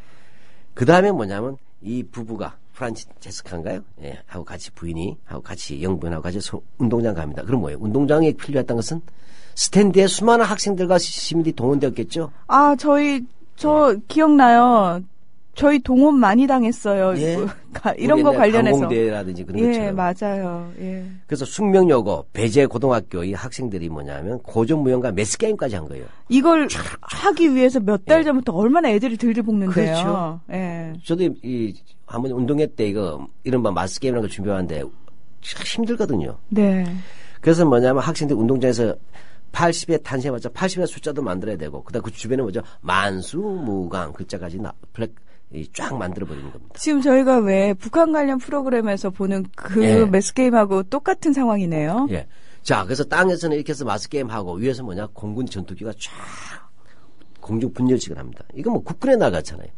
그 다음에 뭐냐면 이 부부가 프란체스카인가요? 예, 하고 같이 부인이 하고 같이 영부인하고 같이 운동장 갑니다. 그럼 뭐예요? 운동장에 필요했던 것은 스탠드에 수많은 학생들과 시민들이 동원되었겠죠? 저 기억나요. 저희 동원 많이 당했어요. 예. 이런 거 관련해서. 항공대라든지 그런 예, 것처럼. 맞아요. 예. 그래서 숙명여고, 배재고등학교 이 학생들이 뭐냐면 고전무용과 매스게임까지 한 거예요. 이걸 하기 위해서 몇 달 전부터 얼마나 애들이 들들 볶는데요. 그렇죠. 예. 저도 한번 운동회 때 이른바 마스게임이라는 걸 준비하는데 참 힘들거든요. 네. 그래서 뭐냐면 학생들 운동장에서 80에 탄생에 맞춰 80의 숫자도 만들어야 되고 그다음 그 주변에 뭐죠? 만수무강 글자까지 쫙 만들어버리는 겁니다. 지금 저희가 왜 북한 관련 프로그램에서 보는 매스게임하고 똑같은 상황이네요. 예. 자, 그래서 땅에서는 이렇게 해서 마스게임하고 위에서 뭐냐? 공군 전투기가 쫙 공중 분열식을 합니다. 이거 뭐 국군의 날 같잖아요.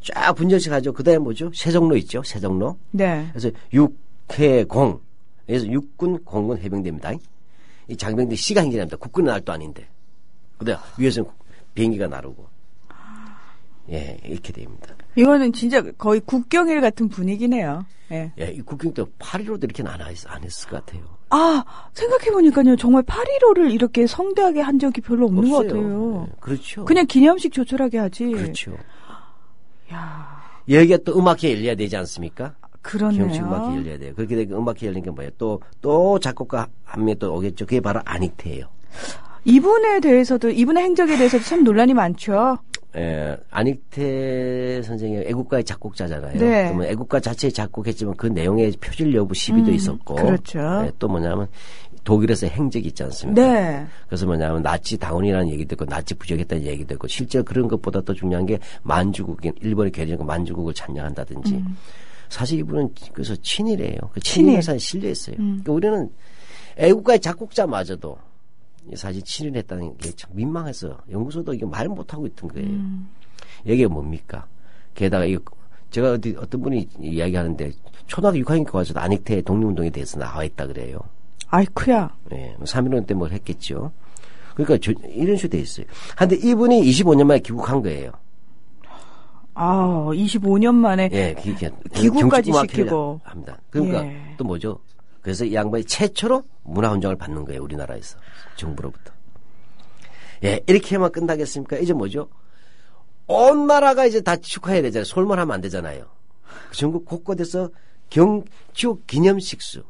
쫙 분열식 하죠. 그 다음에 뭐죠? 세종로 있죠? 세종로. 네. 그래서 육해공. 그래서 육군, 공군, 해병대입니다. 이 장병들이 시가 행진합니다. 국군의 날도 아닌데. 그 다음에 위에서는 비행기가 나르고. 예, 이렇게 됩니다. 이거는 진짜 거의 국경일 같은 분위기네요. 예. 예, 이 국경 때 8.15도 이렇게 안 했을 것 같아요. 아, 생각해보니까요. 정말 8.15를 이렇게 성대하게 한 적이 별로 없는 없어요. 것 같아요. 네, 그렇죠. 그냥 기념식 조촐하게 하지. 그렇죠. 야, 여기가 또 음악회 열려야 되지 않습니까? 그러네요. 기념식 음악회 열려야 돼요. 그렇게 되면 음악회 열리는 게 뭐예요? 또 작곡가 한 명 또 오겠죠. 그게 바로 안익태예요. 이분의 행적에 대해서도 참 논란이 많죠. 예, 안익태 선생이 애국가의 작곡자잖아요. 네. 그러면 애국가 자체에 작곡했지만 그 내용에 표절 여부 시비도 있었고. 그렇죠. 예, 또 뭐냐면 독일에서 행적이 있지 않습니까? 네. 그래서 뭐냐면 나치 당원이라는 얘기도 있고 나치 부적했다는 얘기도 있고 실제 그런 것보다 더 중요한 게 만주국인 일본이 개정한 만주국을 찬양한다든지 사실 이분은 그래서 친일이에요. 그 친일사에 실려있어요. 그러니까 우리는 애국가의 작곡자마저도 사실 친일했다는 게 참 민망해서 연구소도 이게 말 못하고 있던 거예요. 이게 뭡니까? 게다가 이거 제가 어떤 분이 이야기하는데 초등학교 6학년 가서도 안익태 독립운동에 대해서 나와 있다 그래요. 아이쿠야. 예, 3.15 때 뭘 했겠죠. 그러니까 이런 식으로 돼 있어요. 근데 이분이 25년 만에 귀국한 거예요. 아, 25년 만에. 예, 귀국까지 시키고. 합니다. 그러니까 예. 또 뭐죠? 그래서 이 양반이 최초로 문화훈장을 받는 거예요. 우리나라에서. 정부로부터. 예, 이렇게만 끝나겠습니까? 이제 뭐죠? 온 나라가 이제 다 축하해야 되잖아요. 솔만하면 안 되잖아요. 전국 곳곳에서 경축 기념식수.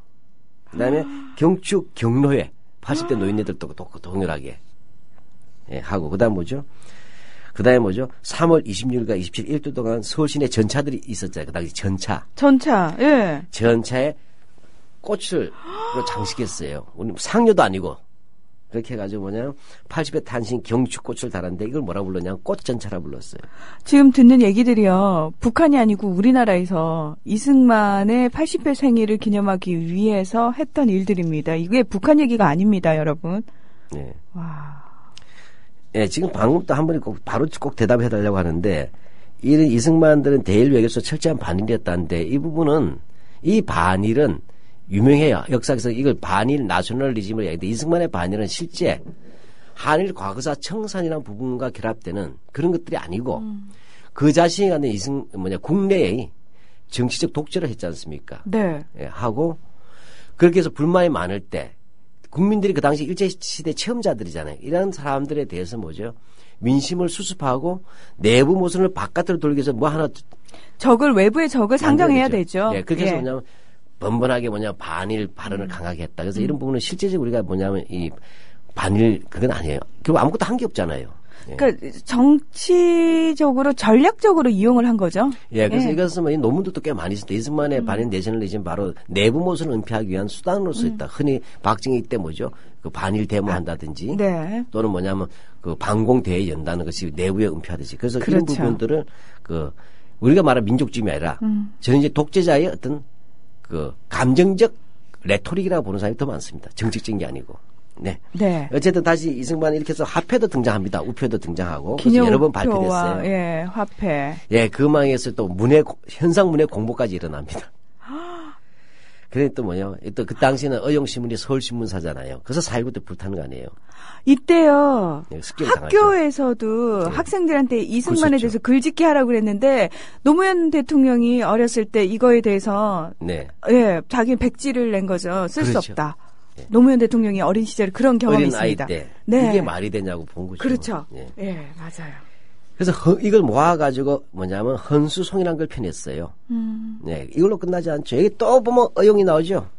그 다음에 경축 경로회. 80대 노인네들도 동일하게. 예, 하고. 그 다음 뭐죠? 그 다음에 뭐죠? 3월 26일과 27일 일주 동안 서울 시내 전차들이 있었잖아요. 그 당시 전차. 예. 전차에 꽃을 장식했어요. 우리 상료도 아니고. 그렇게 해가지고 뭐냐면 80회 탄신 경축꽃을 달았는데 이걸 뭐라 불렀냐면 꽃전차라 불렀어요. 지금 듣는 얘기들이요. 북한이 아니고 우리나라에서 이승만의 80회 생일을 기념하기 위해서 했던 일들입니다. 이게 북한 얘기가 아닙니다, 여러분. 네. 와. 예, 지금 방금 또 한 분이 바로 꼭 대답해 달라고 하는데 이승만들은 대일 외교에서 철저한 반일이었다는데 이 부분은 이 반일은 유명해요. 역사에서 이걸 반일 나셔널리즘을 얘기하는데 이승만의 반일은 실제 한일 과거사 청산이라는 부분과 결합되는 그런 것들이 아니고 그 자신이 갖는 국내의 정치적 독재를 했지 않습니까? 네. 예, 하고 그렇게 해서 불만이 많을 때 국민들이 그 당시 일제시대 체험자들이잖아요. 이런 사람들에 대해서 뭐죠? 민심을 수습하고 내부 모순을 바깥으로 돌기 위해서 뭐 하나 외부의 적을 상정해야 되죠. 예, 그렇게 해서 뭐냐면 번번하게 반일 발언을 강하게 했다. 그래서 이런 부분은 실제적으로 우리가 뭐냐면 이 반일 그건 아니에요. 결국 아무것도 한 게 없잖아요. 예. 그러니까 정치적으로 전략적으로 이용을 한 거죠. 예, 그래서 이것은 뭐 논문들도 꽤 많이 있습니다. 이승만의 반일 내셔널리즘 바로 내부 모순을 은폐하기 위한 수단으로서 있다. 흔히 박정희 때 뭐죠? 그 반일 데모한다든지 네. 또는 뭐냐면 그 반공대회 연다는 것이 내부에 은폐하듯이. 그래서 그렇죠. 이런 부분들을 우리가 말한 민족주의가 아니라 저는 이제 독재자의 어떤 그 감정적 레토릭이라고 보는 사람이 더 많습니다. 정책적인 게 아니고. 네. 네. 어쨌든 다시 이승만 이렇게 해서 화폐도 등장합니다. 우표도 등장하고. 그래서 여러 번 발표됐어요. 예, 화폐. 예, 그 망에서 또 현상 문해 공보까지 일어납니다. 그래 또 또 그 당시에는 어용신문이 서울신문사잖아요. 그래서 4.19 때 불타는 거 아니에요. 이때요. 네, 학교에서도 네. 학생들한테 이승만에 대해서 글짓기 하라고 그랬는데 노무현 대통령이 어렸을 때 이거에 대해서 네. 예, 자기 백지를 낸 거죠. 쓸 수 그렇죠. 없다. 네. 노무현 대통령이 어린 시절에 그런 경험이 어린 있습니다. 아이 때 네. 이게 말이 되냐고 본 거죠. 그렇죠. 예. 예, 맞아요. 그래서 이걸 모아가지고 헌수송이라는 걸 펴냈어요. 네, 이걸로 끝나지 않죠. 여기 또 보면 어용이 나오죠.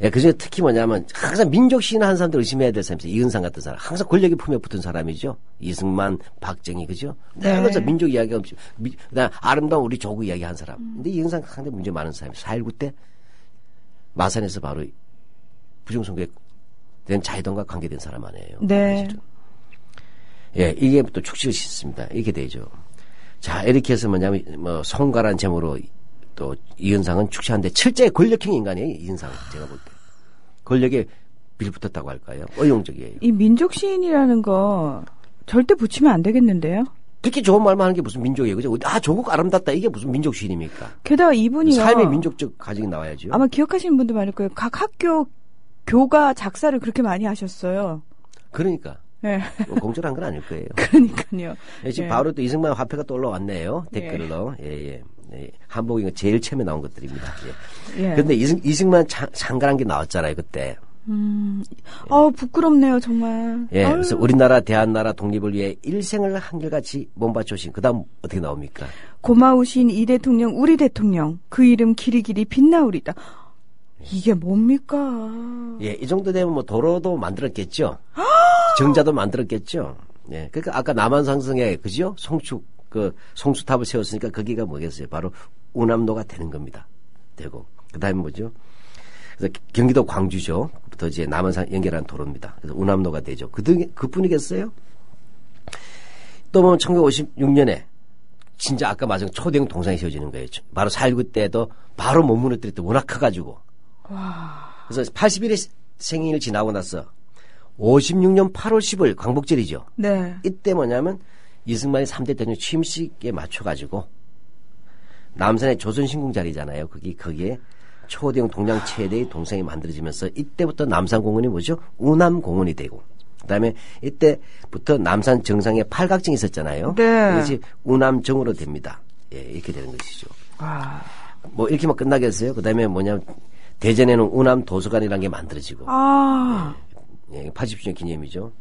예, 그중에 특히 항상 민족 시인한 사람들 의심해야 될 사람이 있어요. 이은상 같은 사람. 항상 권력의 품에 붙은 사람이죠. 이승만, 박정희, 그죠? 네. 그래서 민족 이야기가 없죠. 그다음 아름다운 우리 조국 이야기 한 사람. 근데 이은상 상당히 문제 많은 사람이에요. 4.19 때 마산에서 바로 부정선거에 된 자유당과 관계된 사람 아니에요. 네. 아시죠? 예, 이게 또 축식을 싣습니다. 이렇게 되죠. 자, 이렇게 해서 송가란 제목으로 또 이은상은 축시하는데 철저히 권력형 인간이에요. 이은상은 제가 볼 때. 권력에 빌붙었다고 할까요? 어용적이에요. 이 민족 시인이라는 거 절대 붙이면 안 되겠는데요? 특히 좋은 말만 하는 게 무슨 민족이에요. 그죠? 조국 아름답다. 이게 무슨 민족 시인입니까? 게다가 이분이요. 삶의 민족적 가정이 나와야죠. 아마 기억하시는 분도 많을 거예요. 각 학교 교가 작사를 그렇게 많이 하셨어요. 그러니까. 예. 공천한 건 아닐 거예요. 그러니까요. 지금 예. 바로 또 이승만 화폐가 또 올라왔네요. 댓글로. 예. 한복이 제일 처음에 나온 것들입니다. 예. 예. 그런데 이승만 창간한 게 나왔잖아요, 그때. 부끄럽네요, 정말. 예. 아유. 그래서 우리나라 대한나라 독립을 위해 일생을 한결같이 몸바쳐오신 그다음 어떻게 나옵니까? 고마우신 이 대통령, 우리 대통령. 그 이름 길이길이 빛나오리다. 이게 뭡니까? 예, 이 정도 되면 뭐 도로도 만들었겠죠. 정자도 만들었겠죠. 예. 그러니까 아까 남한산성에 그죠? 송수탑을 세웠으니까 거기가 뭐겠어요? 바로 운암로가 되는 겁니다. 되고. 그다음에 뭐죠? 그래서 경기도 광주죠. 부터 이제 남한산 연결하는 도로입니다. 그래서 운암로가 되죠. 그뿐이겠어요? 또 보면 1956년에 진짜 아까 말씀 초대형 동상이 세워지는 거예요. 바로 4.19 때도 바로 못 무너뜨렸던 워낙 커가지고. 와. 그래서 81의 생일 지나고 나서 56년 8월 10일 광복절이죠. 네. 이때 뭐냐면 이승만이 3대 대통령 취임식에 맞춰가지고 남산의 조선신궁 자리잖아요. 거기에 초대형 동양 최대의 동상이 만들어지면서 이때부터 남산공원이 뭐죠? 운암공원이 되고 그다음에 이때부터 남산 정상에 팔각정이 있었잖아요. 네. 그것이 운암정으로 됩니다. 예, 이렇게 되는 것이죠. 와. 뭐 이렇게만 끝나겠어요? 그다음에 뭐냐면 대전에는 운암 도서관이라는 게 만들어지고 아. 예, 80주년 기념이죠.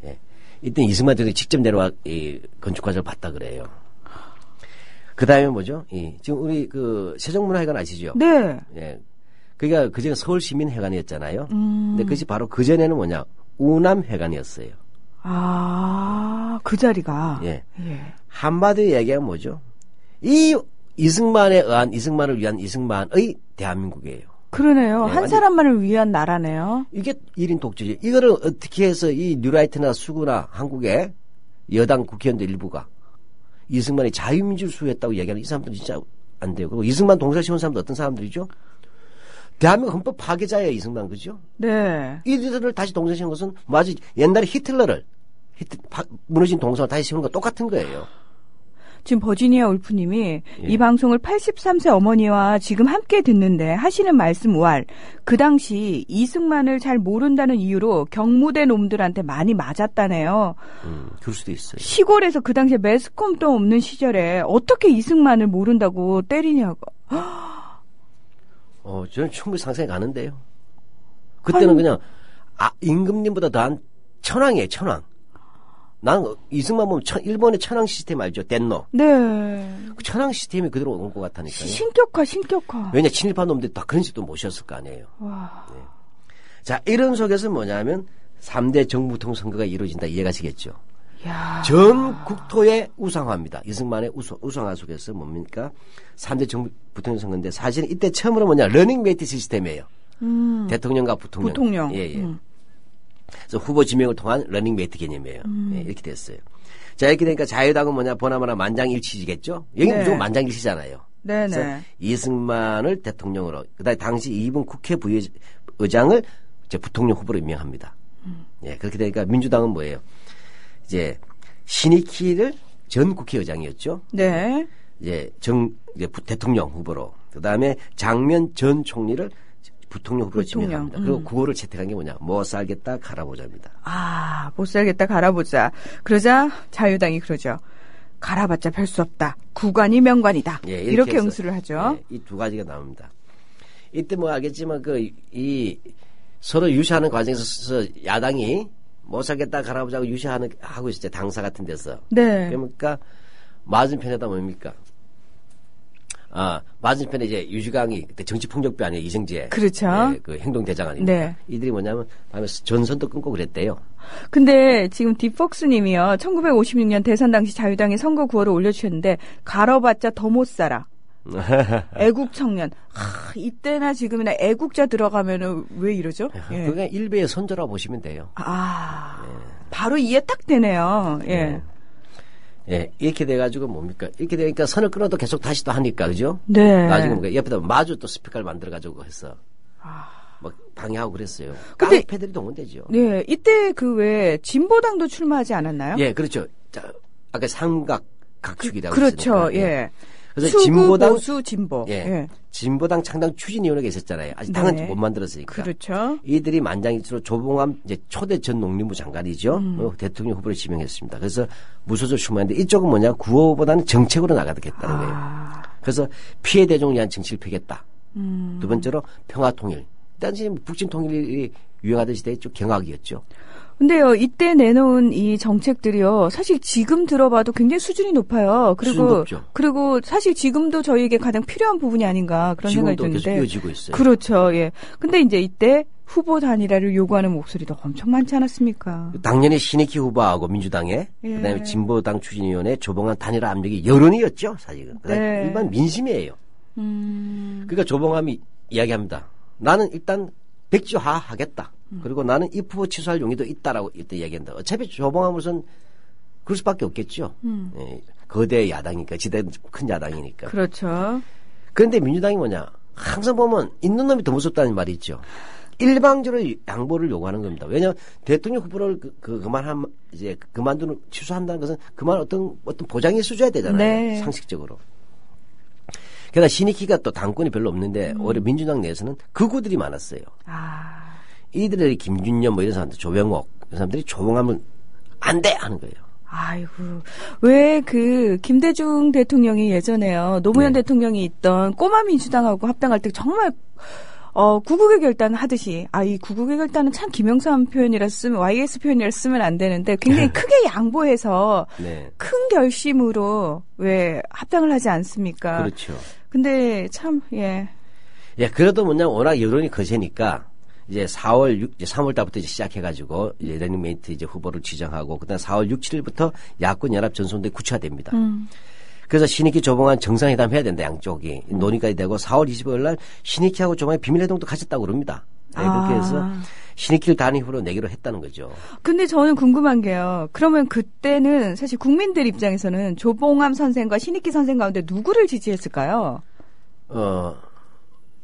예. 이때 이승만 대통령이 직접 내려와 이 건축 과정을 봤다 그래요. 그다음에 뭐죠? 지금 우리 세종문화회관 아시죠? 네. 예. 그러니까 그전에 서울시민회관이었잖아요. 근데 그것이 바로 그전에는 뭐냐? 운암회관이었어요. 아, 그 자리가. 예. 예. 한마디로 얘기하면 뭐죠? 이승만을 위한 이승만의 대한민국이에요. 그러네요. 네, 한 사람만을 위한 나라네요. 이게 1인 독재지. 이거를 어떻게 해서 이 뉴라이트나 수구나 한국의 여당 국회의원들 일부가 이승만이 자유민주를 수호했다고 얘기하는 이 사람들은 진짜 안 돼요. 그리고 이승만 동상 씌운 사람들 어떤 사람들이죠? 대한민국 헌법 파괴자예요, 이승만. 그죠? 네. 이들을 다시 동상 씌운 것은 마치 옛날에 히틀러를 무너진 동상을 다시 세우는 거 똑같은 거예요. 지금 버지니아 울프님이 예. 이 방송을 83세 어머니와 지금 함께 듣는데 하시는 말씀 왈. 그 당시 이승만을 잘 모른다는 이유로 경무대 놈들한테 많이 맞았다네요. 그럴 수도 있어요. 시골에서 그 당시에 매스컴도 없는 시절에 어떻게 이승만을 모른다고 때리냐고. 저는 충분히 상상이 가는데요. 그때는 그냥 임금님보다 더한 천황이에요, 천황. 나는 이승만 보면 일본의 천황 시스템 알죠? 덴노. 네. 그 천황 시스템이 그대로 온 것 같다니까요. 신격화. 왜냐 친일파 놈들이 다 그런 식도 모셨을 거 아니에요. 와. 네. 자, 이런 속에서 뭐냐면 3대 정부통 선거가 이루어진다 이해가시겠죠? 야. 전 국토의 우상화입니다. 이승만의 우상화 속에서 뭡니까? 3대 정부 부통령 선거인데 사실은 이때 처음으로 뭐냐 러닝메이트 시스템이에요. 대통령과 부통령. 예. 그래서 후보 지명을 통한 러닝메이트 개념이에요. 예, 이렇게 됐어요. 자, 이렇게 되니까 자유당은 뭐냐 보나마나 만장일치겠죠? 여기 네. 무조건 만장일치잖아요. 네네. 그래서 이승만을 대통령으로, 그다음에 당시 이분 국회 부의장을 이제 부통령 후보로 임명합니다. 예, 그렇게 되니까 민주당은 뭐예요? 이제 신익희를 전 국회의장이었죠. 네. 이제 대통령 후보로, 그다음에 장면 전 총리를 부통령 후보로 지명합니다. 그리고 그거를 채택한 게 뭐냐? 못 살겠다 갈아보자입니다. 아, 못 살겠다 갈아보자. 그러자 자유당이 그러죠. 갈아봤자 별 수 없다. 구관이 명관이다. 예, 이렇게 해서, 응수를 하죠. 이 두 가지가 나옵니다. 이때 뭐 알겠지만 서로 유시하는 과정에서 야당이 못 살겠다 갈아보자고 하고 있을 때 당사 같은 데서. 네. 그러니까 맞은편에다 뭡니까? 맞은편에 이제 유시강이 그때 정치폭력배 아니에요, 이정재. 그렇죠. 예, 그 행동대장 아닙니까? 네. 이들이 뭐냐면 밤에 전선도 끊고 그랬대요. 근데 지금 딥폭스님이요. 1956년 대선 당시 자유당이 선거 구호를 올려주셨는데 갈아봤자 더 못 살아. 애국 청년. 이때나 지금이나 애국자 들어가면은 왜 이러죠? 예. 그게 일베의 선조라 보시면 돼요. 바로 이해 딱 되네요. 예. 예, 이렇게 돼가지고 뭡니까? 이렇게 되니까 선을 끊어도 계속 다시 또 하니까, 그죠? 네. 나중에 뭡니까? 옆에다 마주 또 스피커를 만들어가지고 해서 막 방해하고 그랬어요. 근데 깡패들이 동원되죠. 네, 이때 그 외에 진보당도 출마하지 않았나요? 예, 그렇죠. 자, 아까 삼각 각축이라고 그렇죠. 했으니까. 예. 그래서 수구, 보수, 진보. 예. 예. 진보당 창당 추진위원회가 있었잖아요. 아직 네. 당은 못 만들었으니까. 그렇죠. 이들이 만장일치로 조봉암 이제 초대 전 농림부 장관이죠. 대통령 후보를 지명했습니다. 그래서 무소속 출마했는데 이쪽은 뭐냐 구호보다는 정책으로 나가겠다는 거예요. 그래서 피해 대종을 위한 정치를 펴겠다. 두 번째로 평화 통일. 당시 북진 통일이 유행하던 시대에 좀 경악이었죠. 근데요, 이때 내놓은 이 정책들이요, 사실 지금 들어봐도 굉장히 수준이 높아요. 그리고 사실 지금도 저희에게 가장 필요한 부분이 아닌가 그런 생각이 드는데. 지금도 계속 이어지고 있어요. 그렇죠, 예. 근데 이제 이때 후보 단일화를 요구하는 목소리도 엄청 많지 않았습니까? 당연히 신익희 후보하고 민주당에 예. 그다음에 진보당 추진위원회 조봉암 단일화 압력이 여론이었죠, 사실은. 네. 일반 민심이에요. 그러니까 조봉암이 이야기합니다. 나는 일단 백지화 하겠다. 그리고 나는 이 후보 취소할 용의도 있다라고 이때 이야기한다. 어차피 조봉암으로선 그럴 수밖에 없겠죠. 예, 거대 야당이니까, 지대는 큰 야당이니까. 그렇죠. 그런데 민주당이 뭐냐? 항상 보면 있는 놈이 더 무섭다는 말이 있죠. 일방적으로 양보를 요구하는 겁니다. 왜냐하면 대통령 후보를 그만두는 취소한다는 것은 그만 어떤 보장이 있어줘야 되잖아요. 네. 상식적으로. 게다가 신익희가 또 당권이 별로 없는데 오히려 민주당 내에서는 극우들이 많았어요. 이들의 김준현 뭐 이런 사람들, 조병옥 이런 사람들이 조봉암은 안 돼 하는 거예요. 아이고, 왜 김대중 대통령이 예전에요, 노무현 네. 대통령이 있던 꼬마 민주당하고 합당할 때 정말 구국의 결단 하듯이, 이 구국의 결단은 참 김영삼 표현이라 쓰면, YS 표현이라 쓰면 안 되는데, 굉장히 크게 양보해서, 네. 큰 결심으로 왜 합당을 하지 않습니까? 그렇죠. 근데 참, 예. 예, 그래도 뭐냐, 워낙 여론이 거세니까, 이제 3월 달부터 이제 시작해가지고, 이제 러닝메이트 이제 후보를 지정하고, 그 다음 4월 6, 7일부터 야권 연합 전선대에 구체화됩니다. 그래서 신익희 조봉암 정상회담 해야 된다, 양쪽이. 논의까지 되고 4월 25일 날 신익희하고 조봉암이 비밀회동도 가졌다고 그럽니다. 네, 그렇게 해서 신익희를 단일 후보로 내기로 했다는 거죠. 근데 저는 궁금한 게요. 그러면 그때는 사실 국민들 입장에서는 조봉암 선생과 신익희 선생 가운데 누구를 지지했을까요?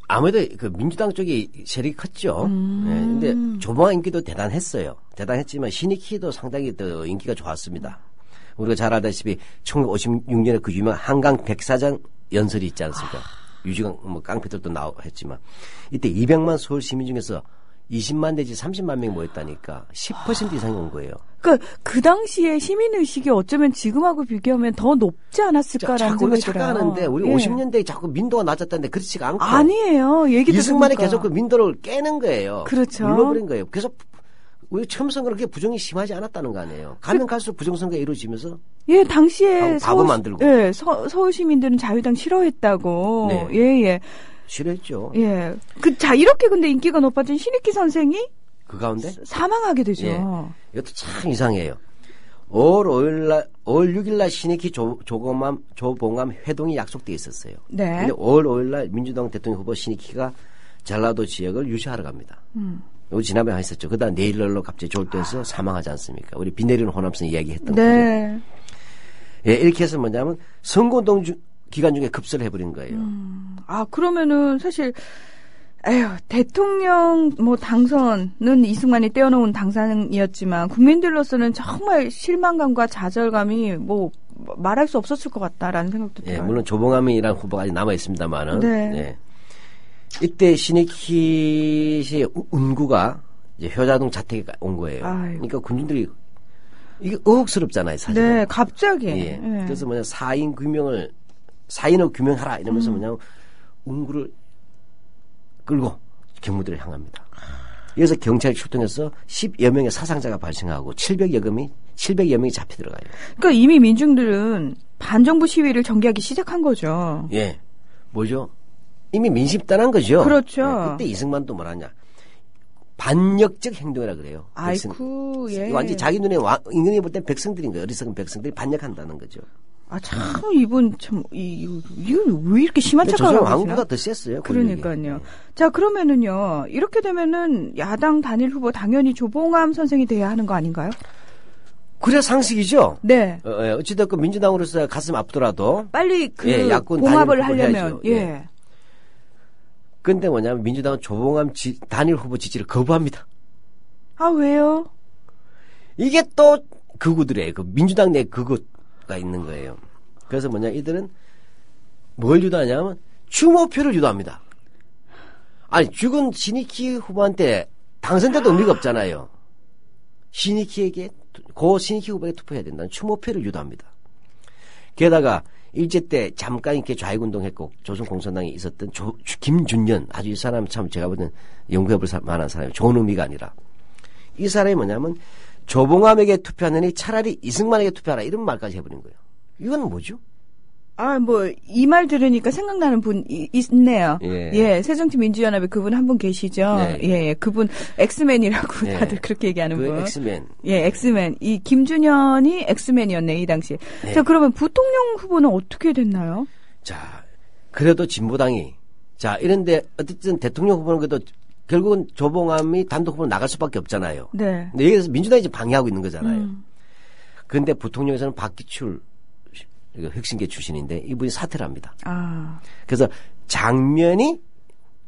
아무래도 그 민주당 쪽이 세력이 컸죠. 네, 근데 조봉암 인기도 대단했어요. 대단했지만 신익희도 상당히 더 인기가 좋았습니다. 우리가 잘 알다시피 1956년에 그 유명한 한강 백사장 연설이 있지 않습니까? 유지강 뭐 깡패들도 했지만 이때 200만 서울 시민 중에서 20만 내지 30만 명이 모였다니까 10% 이상이 온 거예요. 그러니까 그 당시에 시민 의식이 어쩌면 지금하고 비교하면 더 높지 않았을까라는 자꾸 우리가 생각이 들어요. 착각하는데 우리 예. 50년대에 자꾸 민도가 낮았다는데 그렇지가 않고 아니에요. 얘기 이승만이 들으니까. 계속 그 민도를 깨는 거예요. 그렇죠. 눌러버린 거예요. 그래서 우리 처음 선거는 그렇게 부정이 심하지 않았다는 거 아니에요. 가면 갈수록 부정선거가 이루어지면서 예, 당시에 바보 만들고. 예, 서울 시민들은 자유당 싫어했다고. 네. 예, 예. 싫어했죠. 예. 이렇게 근데 인기가 높아진 신익희 선생이 그 가운데 사망하게 되죠. 예. 이것도 참 이상해요. 5월 6일 날 신익희 조봉암 회동이 약속돼 있었어요. 네. 근데 5월 5일 날 민주당 대통령 후보 신익희가 전라도 지역을 유세하러 갑니다. 이거 지난번에 했었죠. 그다음 내일날로 갑자기 졸도해서 사망하지 않습니까? 우리 비 내리는 호남선 이야기했던 네. 거죠. 예, 이렇게 해서 뭐냐면 선거운동 기간 중에 급설을 해버린 거예요. 그러면은 사실 대통령 당선은 이승만이 떼어놓은 당선이었지만 국민들로서는 정말 실망감과 좌절감이 말할 수 없었을 것 같다라는 생각도 들어요. 예, 물론 조봉암이라는 후보가 아직 남아 있습니다만은. 네. 예. 이때 신익희 씨의 운구가 이제 효자동 자택에 온 거예요. 아이고. 그러니까 군중들이 이게 의혹스럽잖아요, 사실. 네, 갑자기. 예. 예. 그래서 사인을 규명하라 이러면서 운구를 끌고 경무대를 향합니다. 여기서 경찰이 출동해서 10여 명의 사상자가 발생하고 700여 명이 잡혀 들어가요. 그러니까 이미 민중들은 반정부 시위를 전개하기 시작한 거죠. 예. 뭐죠? 이미 민심 떠난 거죠. 그렇죠. 예, 그때 이승만도 뭐라냐. 반역적 행동이라 그래요. 아이쿠, 예. 완전히 자기 눈에 인근에 볼 땐 백성들인 거예요. 어리석은 백성들이 반역한다는 거죠. 참, 이분 이건 왜 이렇게 심한 착각을 하고 왕보다 더 셌어요. 그러니까요. 자, 그러면은요, 이렇게 되면은 야당 단일 후보 당연히 조봉암 선생이 돼야 하는 거 아닌가요? 그래 상식이죠. 네. 어찌됐건 민주당으로서 가슴 아프더라도 빨리 야권 봉합을 단일 후보를 하려면, 해야죠. 예. 근데 뭐냐면 민주당은 조봉암 단일 후보 지지를 거부합니다. 왜요? 이게 또 극우들의 민주당 내 극우가 있는 거예요. 그래서 이들은 뭘 유도하냐면 추모표를 유도합니다. 아니 죽은 신익희 후보한테 당선돼도 의미가 없잖아요. 신익희에게 고 신익희 후보에게 투표해야 된다는 추모표를 유도합니다. 게다가 일제 때 잠깐 이렇게 좌익운동했고 조선공산당에 있었던 김준년 아주 이 사람 참 제가 보는 연구해볼 만한 사람이 좋은 의미가 아니라 이 사람이 뭐냐면 조봉암에게 투표하느니 차라리 이승만에게 투표하라 이런 말까지 해버린 거예요. 이건 뭐죠? 아, 뭐, 이 말 들으니까 생각나는 분 있네요. 예. 새정치민주연합에 그분 한 분 계시죠? 네. 예. 그분 엑스맨이라고 네. 다들 그렇게 얘기하는 그 분. 엑스맨. 예, 엑스맨. 이 김준현이 엑스맨이었네, 이 당시. 네. 자, 그러면 부통령 후보는 어떻게 됐나요? 자, 그래도 진보당이 자, 이런데 어쨌든 대통령 후보는 그래도 결국은 조봉암이 단독 후보로 나갈 수밖에 없잖아요. 네. 근데 여기서 민주당이 지금 방해하고 있는 거잖아요. 그런데 부통령에서는 박기출 혁신계 출신인데 이분이 사퇴를 합니다. 아. 그래서 장면이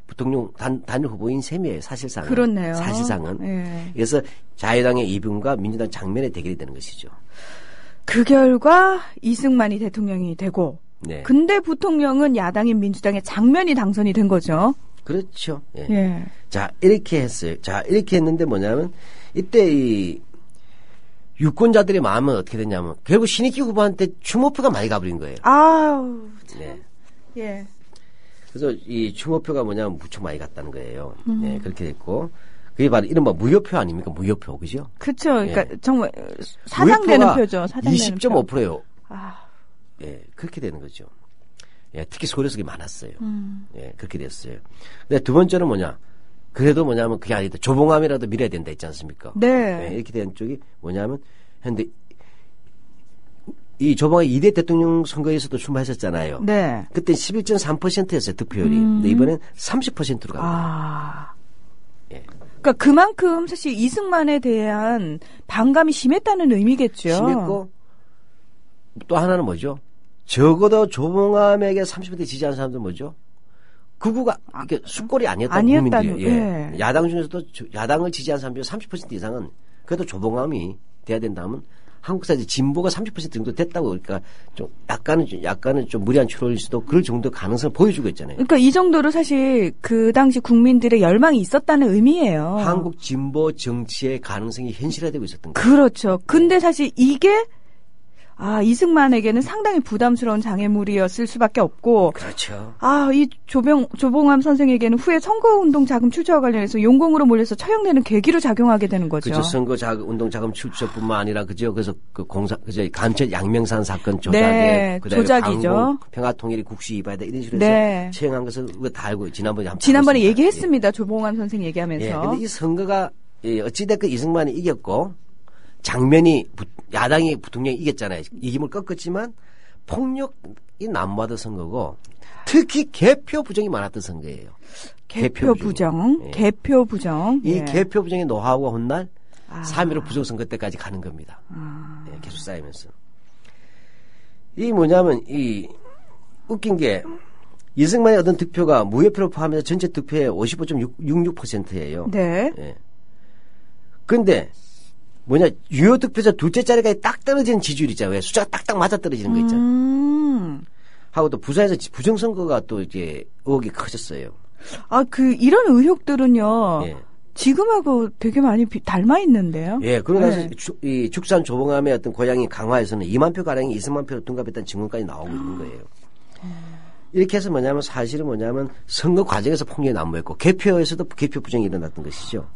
부통령 단일 후보인 셈이에요. 사실상은. 그렇네요. 사실상은. 예. 그래서 자유당의 이분과 민주당 장면의 대결이 되는 것이죠. 그 결과 이승만이 대통령이 되고 네. 근데 부통령은 야당인 민주당의 장면이 당선이 된 거죠. 그렇죠. 예. 예. 자, 이렇게 했어요. 자, 이렇게 했는데 뭐냐면 이때 이 유권자들의 마음은 어떻게 됐냐면 결국 신익희 후보한테 추모표가 많이 가버린 거예요. 아우. 참. 네. 예. 그래서 이 추모표가 뭐냐면 무척 많이 갔다는 거예요. 네, 그렇게 됐고 그게 바로 이른바 무효표 아닙니까? 무효표, 그죠? 그렇죠. 그러니까 예. 정말 사상되는 무효표가 표죠. 사상되는 20.5%예요. 아. 예, 그렇게 되는 거죠. 예, 특히 서울에서 그게 많았어요. 예, 그렇게 됐어요. 근데 두 번째는 뭐냐? 그래도 뭐냐면 그게 아니다. 조봉암이라도 밀어야 된다 했지 않습니까? 네. 예, 이렇게 된 쪽이 뭐냐면 현재 이 조봉암이 2대 대통령 선거에서도 출마했었잖아요. 네. 그때 11.3%였어요, 득표율이. 근데 이번엔 30%로 간 거예요. 아. 예. 그러니까 그만큼 사실 이승만에 대한 반감이 심했다는 의미겠죠. 심했고 또 하나는 뭐죠? 적어도 조봉암에게 30% 지지하는 사람들은 뭐죠? 극우가 이게 숙골이 아니었다는 국민들이에요. 예. 예. 야당 중에서도 야당을 지지하는 사람들 30% 이상은 그래도 조봉암이 돼야 된다면 한국 사회 진보가 30% 정도 됐다고 그러니까 좀 약간은 좀 무리한 추론일 수도 그럴 정도 가능성을 보여주고 있잖아요. 그러니까 이 정도로 사실 그 당시 국민들의 열망이 있었다는 의미예요. 한국 진보 정치의 가능성이 현실화되고 있었던 거예요. 그렇죠. 근데 사실 이게 이승만에게는 상당히 부담스러운 장애물이었을 수밖에 없고. 그렇죠. 이 조봉암 선생에게는 후에 선거운동 자금 출처와 관련해서 용공으로 몰려서 처형되는 계기로 작용하게 되는 거죠. 그렇죠. 운동 자금 출처뿐만 아니라 그죠. 그래서 간첩 양명산 사건 조작에 네, 조작이죠. 방공, 평화통일이 국시 이바다 이런 식으로 해서 네. 처형한 것을 우리가 다 알고 지난번에 얘기했습니다. 조봉암 선생 얘기하면서. 예. 근데 이 선거가 어찌됐건 이승만이 이겼고 장면이 야당이 부통령이 이겼잖아요. 이김을 꺾었지만 폭력이 난무하던 선거고 특히 개표 부정이 많았던 선거예요. 개표 부정. 예. 개표 부정. 이 예. 개표 부정의 노하우가 훗날 3.15 부정선거 때까지 가는 겁니다. 예, 계속 쌓이면서. 이 뭐냐면 이 웃긴 게 이승만의 얻은 득표가 무효표를 포함해서 전체 득표의 55.66%예요. 네. 예. 근데 뭐냐 유효 득표자 둘째 자리까지 딱 떨어지는 지지율 있잖아요. 왜 숫자가 딱딱 맞아 떨어지는 거 있잖아요. 하고 또 부산에서 부정선거가 또 이제 의혹이 커졌어요. 이런 의혹들은요. 예. 지금하고 되게 많이 닮아 있는데요. 예, 그러면서 네. 이 축산 조봉암의 어떤 고향인 강화에서는 2만 표 가량이 이승만 표로 둔갑했다는 증언까지 나오고 있는 거예요. 이렇게 해서 사실은 선거 과정에서 폭력이 난무했고 개표에서도 개표 부정이 일어났던 것이죠.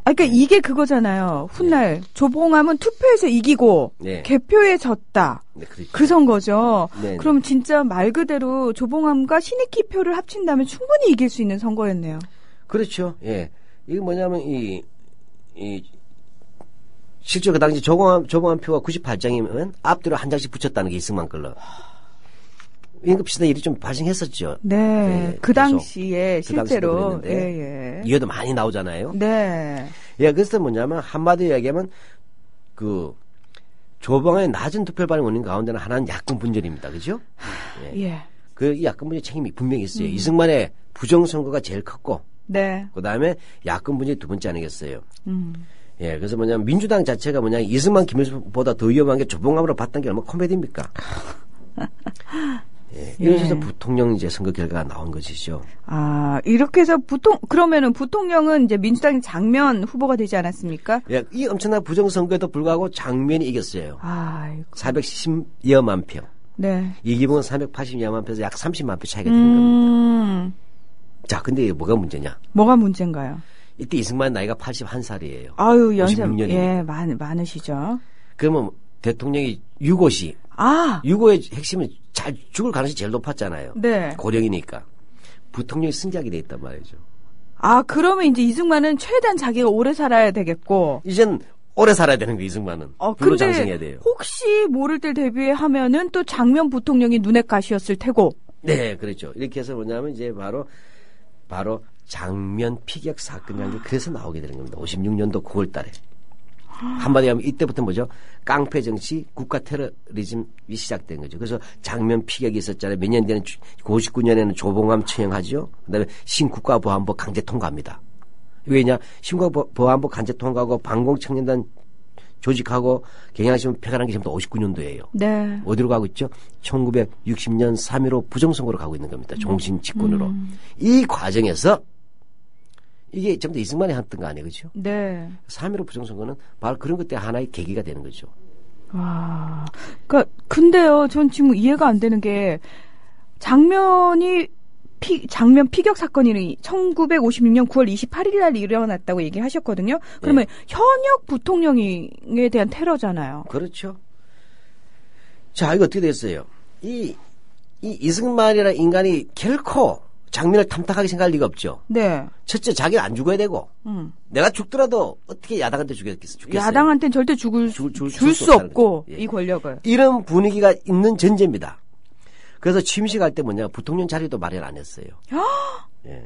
그러니까 이게 그거잖아요. 훗날 조봉암은 투표에서 이기고 네. 개표에 졌다. 네, 그렇죠. 그 선거죠. 네, 그럼 진짜 말 그대로 조봉암과 신익희 표를 합친다면 충분히 이길 수 있는 선거였네요. 그렇죠. 예. 이게 뭐냐면 실제 그 당시 조봉암 표가 98장이면 앞뒤로 한 장씩 붙였다는 게 이승만 걸로. 이거 비슷한 일이 좀 발생했었죠. 네. 예, 그 계속. 당시에 그 당시도 실제로. 그랬는데 예. 이해도 많이 나오잖아요. 네. 예, 그래서 뭐냐면 한마디로 이야기하면 조봉암의 낮은 득표율 원인 가운데는 하나는 야권 분열입니다. 그죠? 예. 그 야권 분열 책임이 분명히 있어요. 이승만의 부정선거가 제일 컸고 네. 그 다음에 야권 분열이 두 번째 아니겠어요. 예, 그래서 민주당 자체가 이승만 김일성보다 더 위험한 게 조봉암으로 봤던 게 얼마나 코미디입니까? 예. 이래서 부통령 이제 선거 결과가 나온 것이죠. 아, 이렇게 해서 그러면은 부통령은 이제 민주당의 장면 후보가 되지 않았습니까? 예, 이 엄청난 부정선거에도 불구하고 장면이 이겼어요. 아이고. 410여만 표. 네. 이기붕은 380여만 표에서 약 30만 표 차이가 되는 겁니다. 자, 근데 이게 뭐가 문제냐? 뭐가 문제인가요? 이때 이승만 나이가 81살이에요. 아유, 연세 56년이니까. 예, 많으시죠. 그러면 대통령이 유고시. 아, 유고의 핵심은 잘 죽을 가능성이 제일 높았잖아요. 네. 고령이니까. 부통령이 승작이 돼 있단 말이죠. 아, 그러면 이제 이승만은 최대한 자기가 오래 살아야 되겠고. 이젠 오래 살아야 되는 거 이승만은. 불로장생해야 돼요. 혹시 모를 때 대비하면은 또 장면 부통령이 눈에 가시였을 테고. 네, 그렇죠. 이렇게 해서 뭐냐면 이제 바로 장면 피격 사건이라는 게 그래서 나오게 되는 겁니다. 56년도 9월 달에. 한마디로 하면 이때부터 뭐죠? 깡패 정치, 국가 테러리즘이 시작된 거죠. 그래서 장면 피격이 있었잖아요. 몇 년 뒤에는 59년에는 조봉암 처형하죠. 그다음에 신국가보안법 강제 통과합니다. 왜냐? 신국가보안법 강제 통과하고 방공청년단 조직하고 경향신문 폐간한 게 전부 다 59년도예요. 네. 어디로 가고 있죠? 1960년 3.15 부정선거로 가고 있는 겁니다. 종신 집권으로. 이 과정에서 이게 전부 다 이승만이 했던 거 아니에요, 그렇죠? 네. 3.15 부정선거는 바로 그런 것 때문에 하나의 계기가 되는 거죠. 와, 그러니까 근데요, 전 지금 이해가 안 되는 게 장면 피격 사건이 1956년 9월 28일 날 일어났다고 얘기하셨거든요. 그러면 현역 부통령에 대한 테러잖아요. 그렇죠. 자, 이거 어떻게 됐어요? 이 이승만이라는 인간이 결코 장면을 탐탁하게 생각할 리가 없죠. 네. 첫째, 자기는 안 죽어야 되고, 내가 죽더라도 어떻게 야당한테 죽겠어요? 야당한테는 절대 줄 수 없고, 이 권력을. 이런 분위기가 있는 전제입니다. 그래서 취임식 할 때 뭐냐, 부통령 자리도 마련 안 했어요. 예.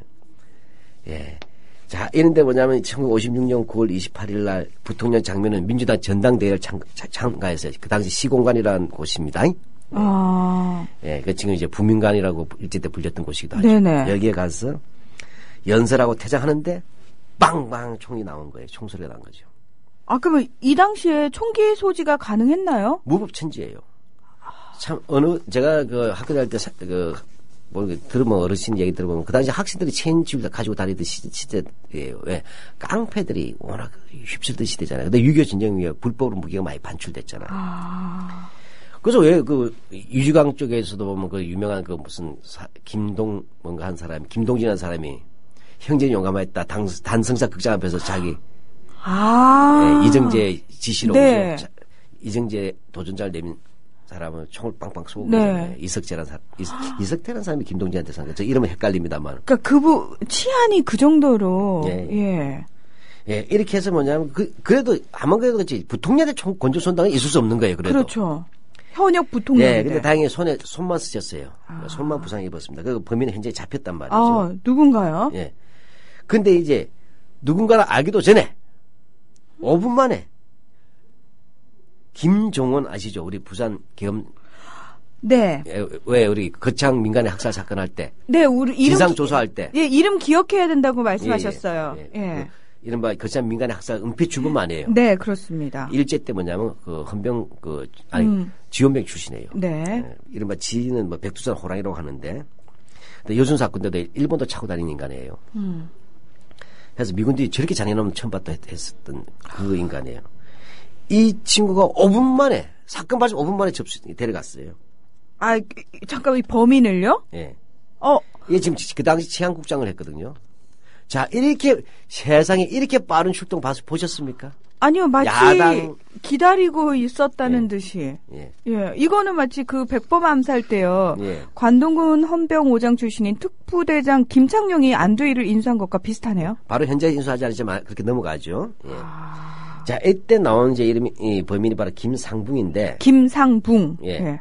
예. 자, 이런데 뭐냐면 1956년 9월 28일 날 부통령 장면은 민주당 전당대회를 참가했어요. 그 당시 시공간이라는 곳입니다. 아. 예, 그 지금 이제 부민관이라고 일제 때 불렸던 곳이기도 하죠. 네네. 여기에 가서 연설하고 퇴장하는데 빵빵 총이 나온 거예요. 총소리가 난 거죠. 아, 그러면 이 당시에 총기 소지가 가능했나요? 무법천지예요. 참 제가 그 학교 다닐 때 들으면 어르신 얘기 들어보면 그 당시 학생들이 체인지를 가지고 다니던 시대예요. 왜? 깡패들이 워낙 휩쓸던 시대잖아요. 근데 6.25 전쟁 이후에 불법으로 무기가 많이 반출됐잖아요. 아. 그래서 왜 그 유지강 쪽에서도 보면 그 유명한 그 무슨 김동 뭔가 한 사람 김동진이라는 사람이 형제는 용감했다 단성사 극장 앞에서 자기 이정재 지시로 네. 이정재 도전자를 내민 사람은 총을 빵빵 쏘고 네. 이석태라는 사람 이석태라는 사람이 김동진한테 산 거죠. 저 이름은 헷갈립니다만. 그러니까 치안이 그 정도로 예, 이렇게 해서 뭐냐면 그래도 아무리 그래도 그렇지 부통령한테 총 건조 쏜다는 있을 수 없는 거예요. 그래도. 그렇죠. 현역 부통령. 네, 근데 다행히 손만 쓰셨어요. 손만 부상 입었습니다. 그 범인은 현재 잡혔단 말이죠. 아, 누군가요? 예. 근데 이제 누군가를 알기도 전에 5분 만에 김종원 아시죠? 우리 부산 계엄. 네. 왜 우리 거창 민간의 학살 사건 할 때. 네, 우리 진상 조사할 때. 예, 이름 기억해야 된다고 말씀하셨어요. 예. 이른바 거창 민간의 학살 은폐 주범 아니에요. 네, 그렇습니다. 일제 때 뭐냐면 그 헌병 지원병 출신이에요. 네. 예. 이른바 지는 뭐 백두산 호랑이라고 하는데 요즘 사건들도 일본도 차고 다니는 인간이에요. 그래서 미군들이 저렇게 잔인함을 처음 봤다 했었던 그 인간이에요. 이 친구가 5분 만에 사건 발생 5분 만에 데려갔어요. 아, 잠깐만, 이 범인을요? 예. 얘 지금 그 당시 치안국장을 했거든요. 자, 이렇게 세상에 이렇게 빠른 출동 보셨습니까? 아니요, 마치 야당 기다리고 있었다는 듯이. 예. 이거는 마치 그 백범 암살 때요. 예. 관동군 헌병오장 출신인 특부대장 김창룡이 안두희를 인수한 것과 비슷하네요. 바로 현재 인수하지 않지만 그렇게 넘어가죠. 예. 자, 이때 나온 이제 이 범인이 바로 김상붕인데. 김상붕. 예.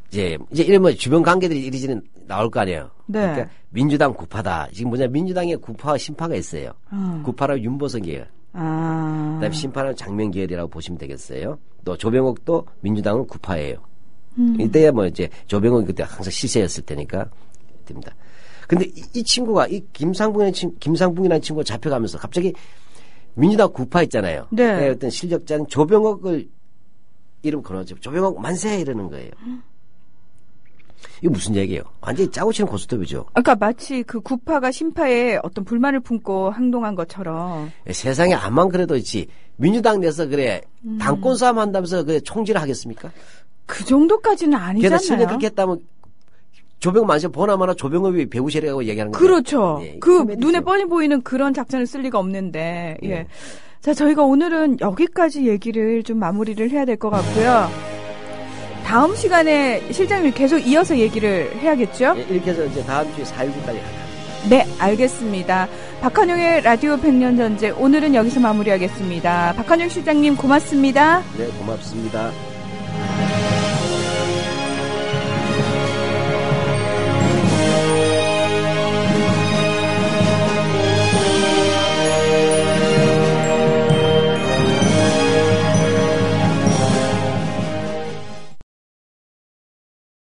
이제 이러면 주변 관계들이 이리저리 나올 거 아니에요. 네. 그러니까 민주당 구파다. 지금 뭐냐 민주당에 구파와 신파가 있어요. 구파라고 윤보선 계열. 그다음에 신파는 장면 계열이라고 보시면 되겠어요. 또 조병옥도 민주당은 구파예요. 이때야 뭐 이제 조병옥이 그때 항상 실세였을 테니까 됩니다. 근데 이 친구가 이 김상붕이라는 친구가 잡혀가면서 갑자기 민주당 구파 있잖아요. 네. 어떤 실력자는 조병옥을 이름 걸어줘. 조병옥 만세 이러는 거예요. 이게 무슨 얘기예요? 완전히 짜고 치는 고스톱이죠. 그러니까 마치 그 구파가 신파에 어떤 불만을 품고 행동한 것처럼. 세상에 암만 그래도 있지. 민주당 내에서 그래 당권 싸움 한다면서 그래 총질을 하겠습니까? 그 정도까지는 아니잖아요. 그래서 실내 그렇게 했다면 조병 만세 보나마나 조병업이 배우시라고 얘기하는 거예요. 그렇죠. 예, 그 코미디죠. 눈에 뻔히 보이는 그런 작전을 쓸 리가 없는데. 예. 예. 자, 저희가 오늘은 여기까지 얘기를 좀 마무리를 해야 될 것 같고요. 다음 시간에 실장님 계속 이어서 얘기를 해야겠죠? 예, 이렇게 해서 이제 다음 주에 4.19까지 가요. 네, 알겠습니다. 박한용의 라디오 100년 전쟁 오늘은 여기서 마무리하겠습니다. 박한용 실장님 고맙습니다. 네, 고맙습니다.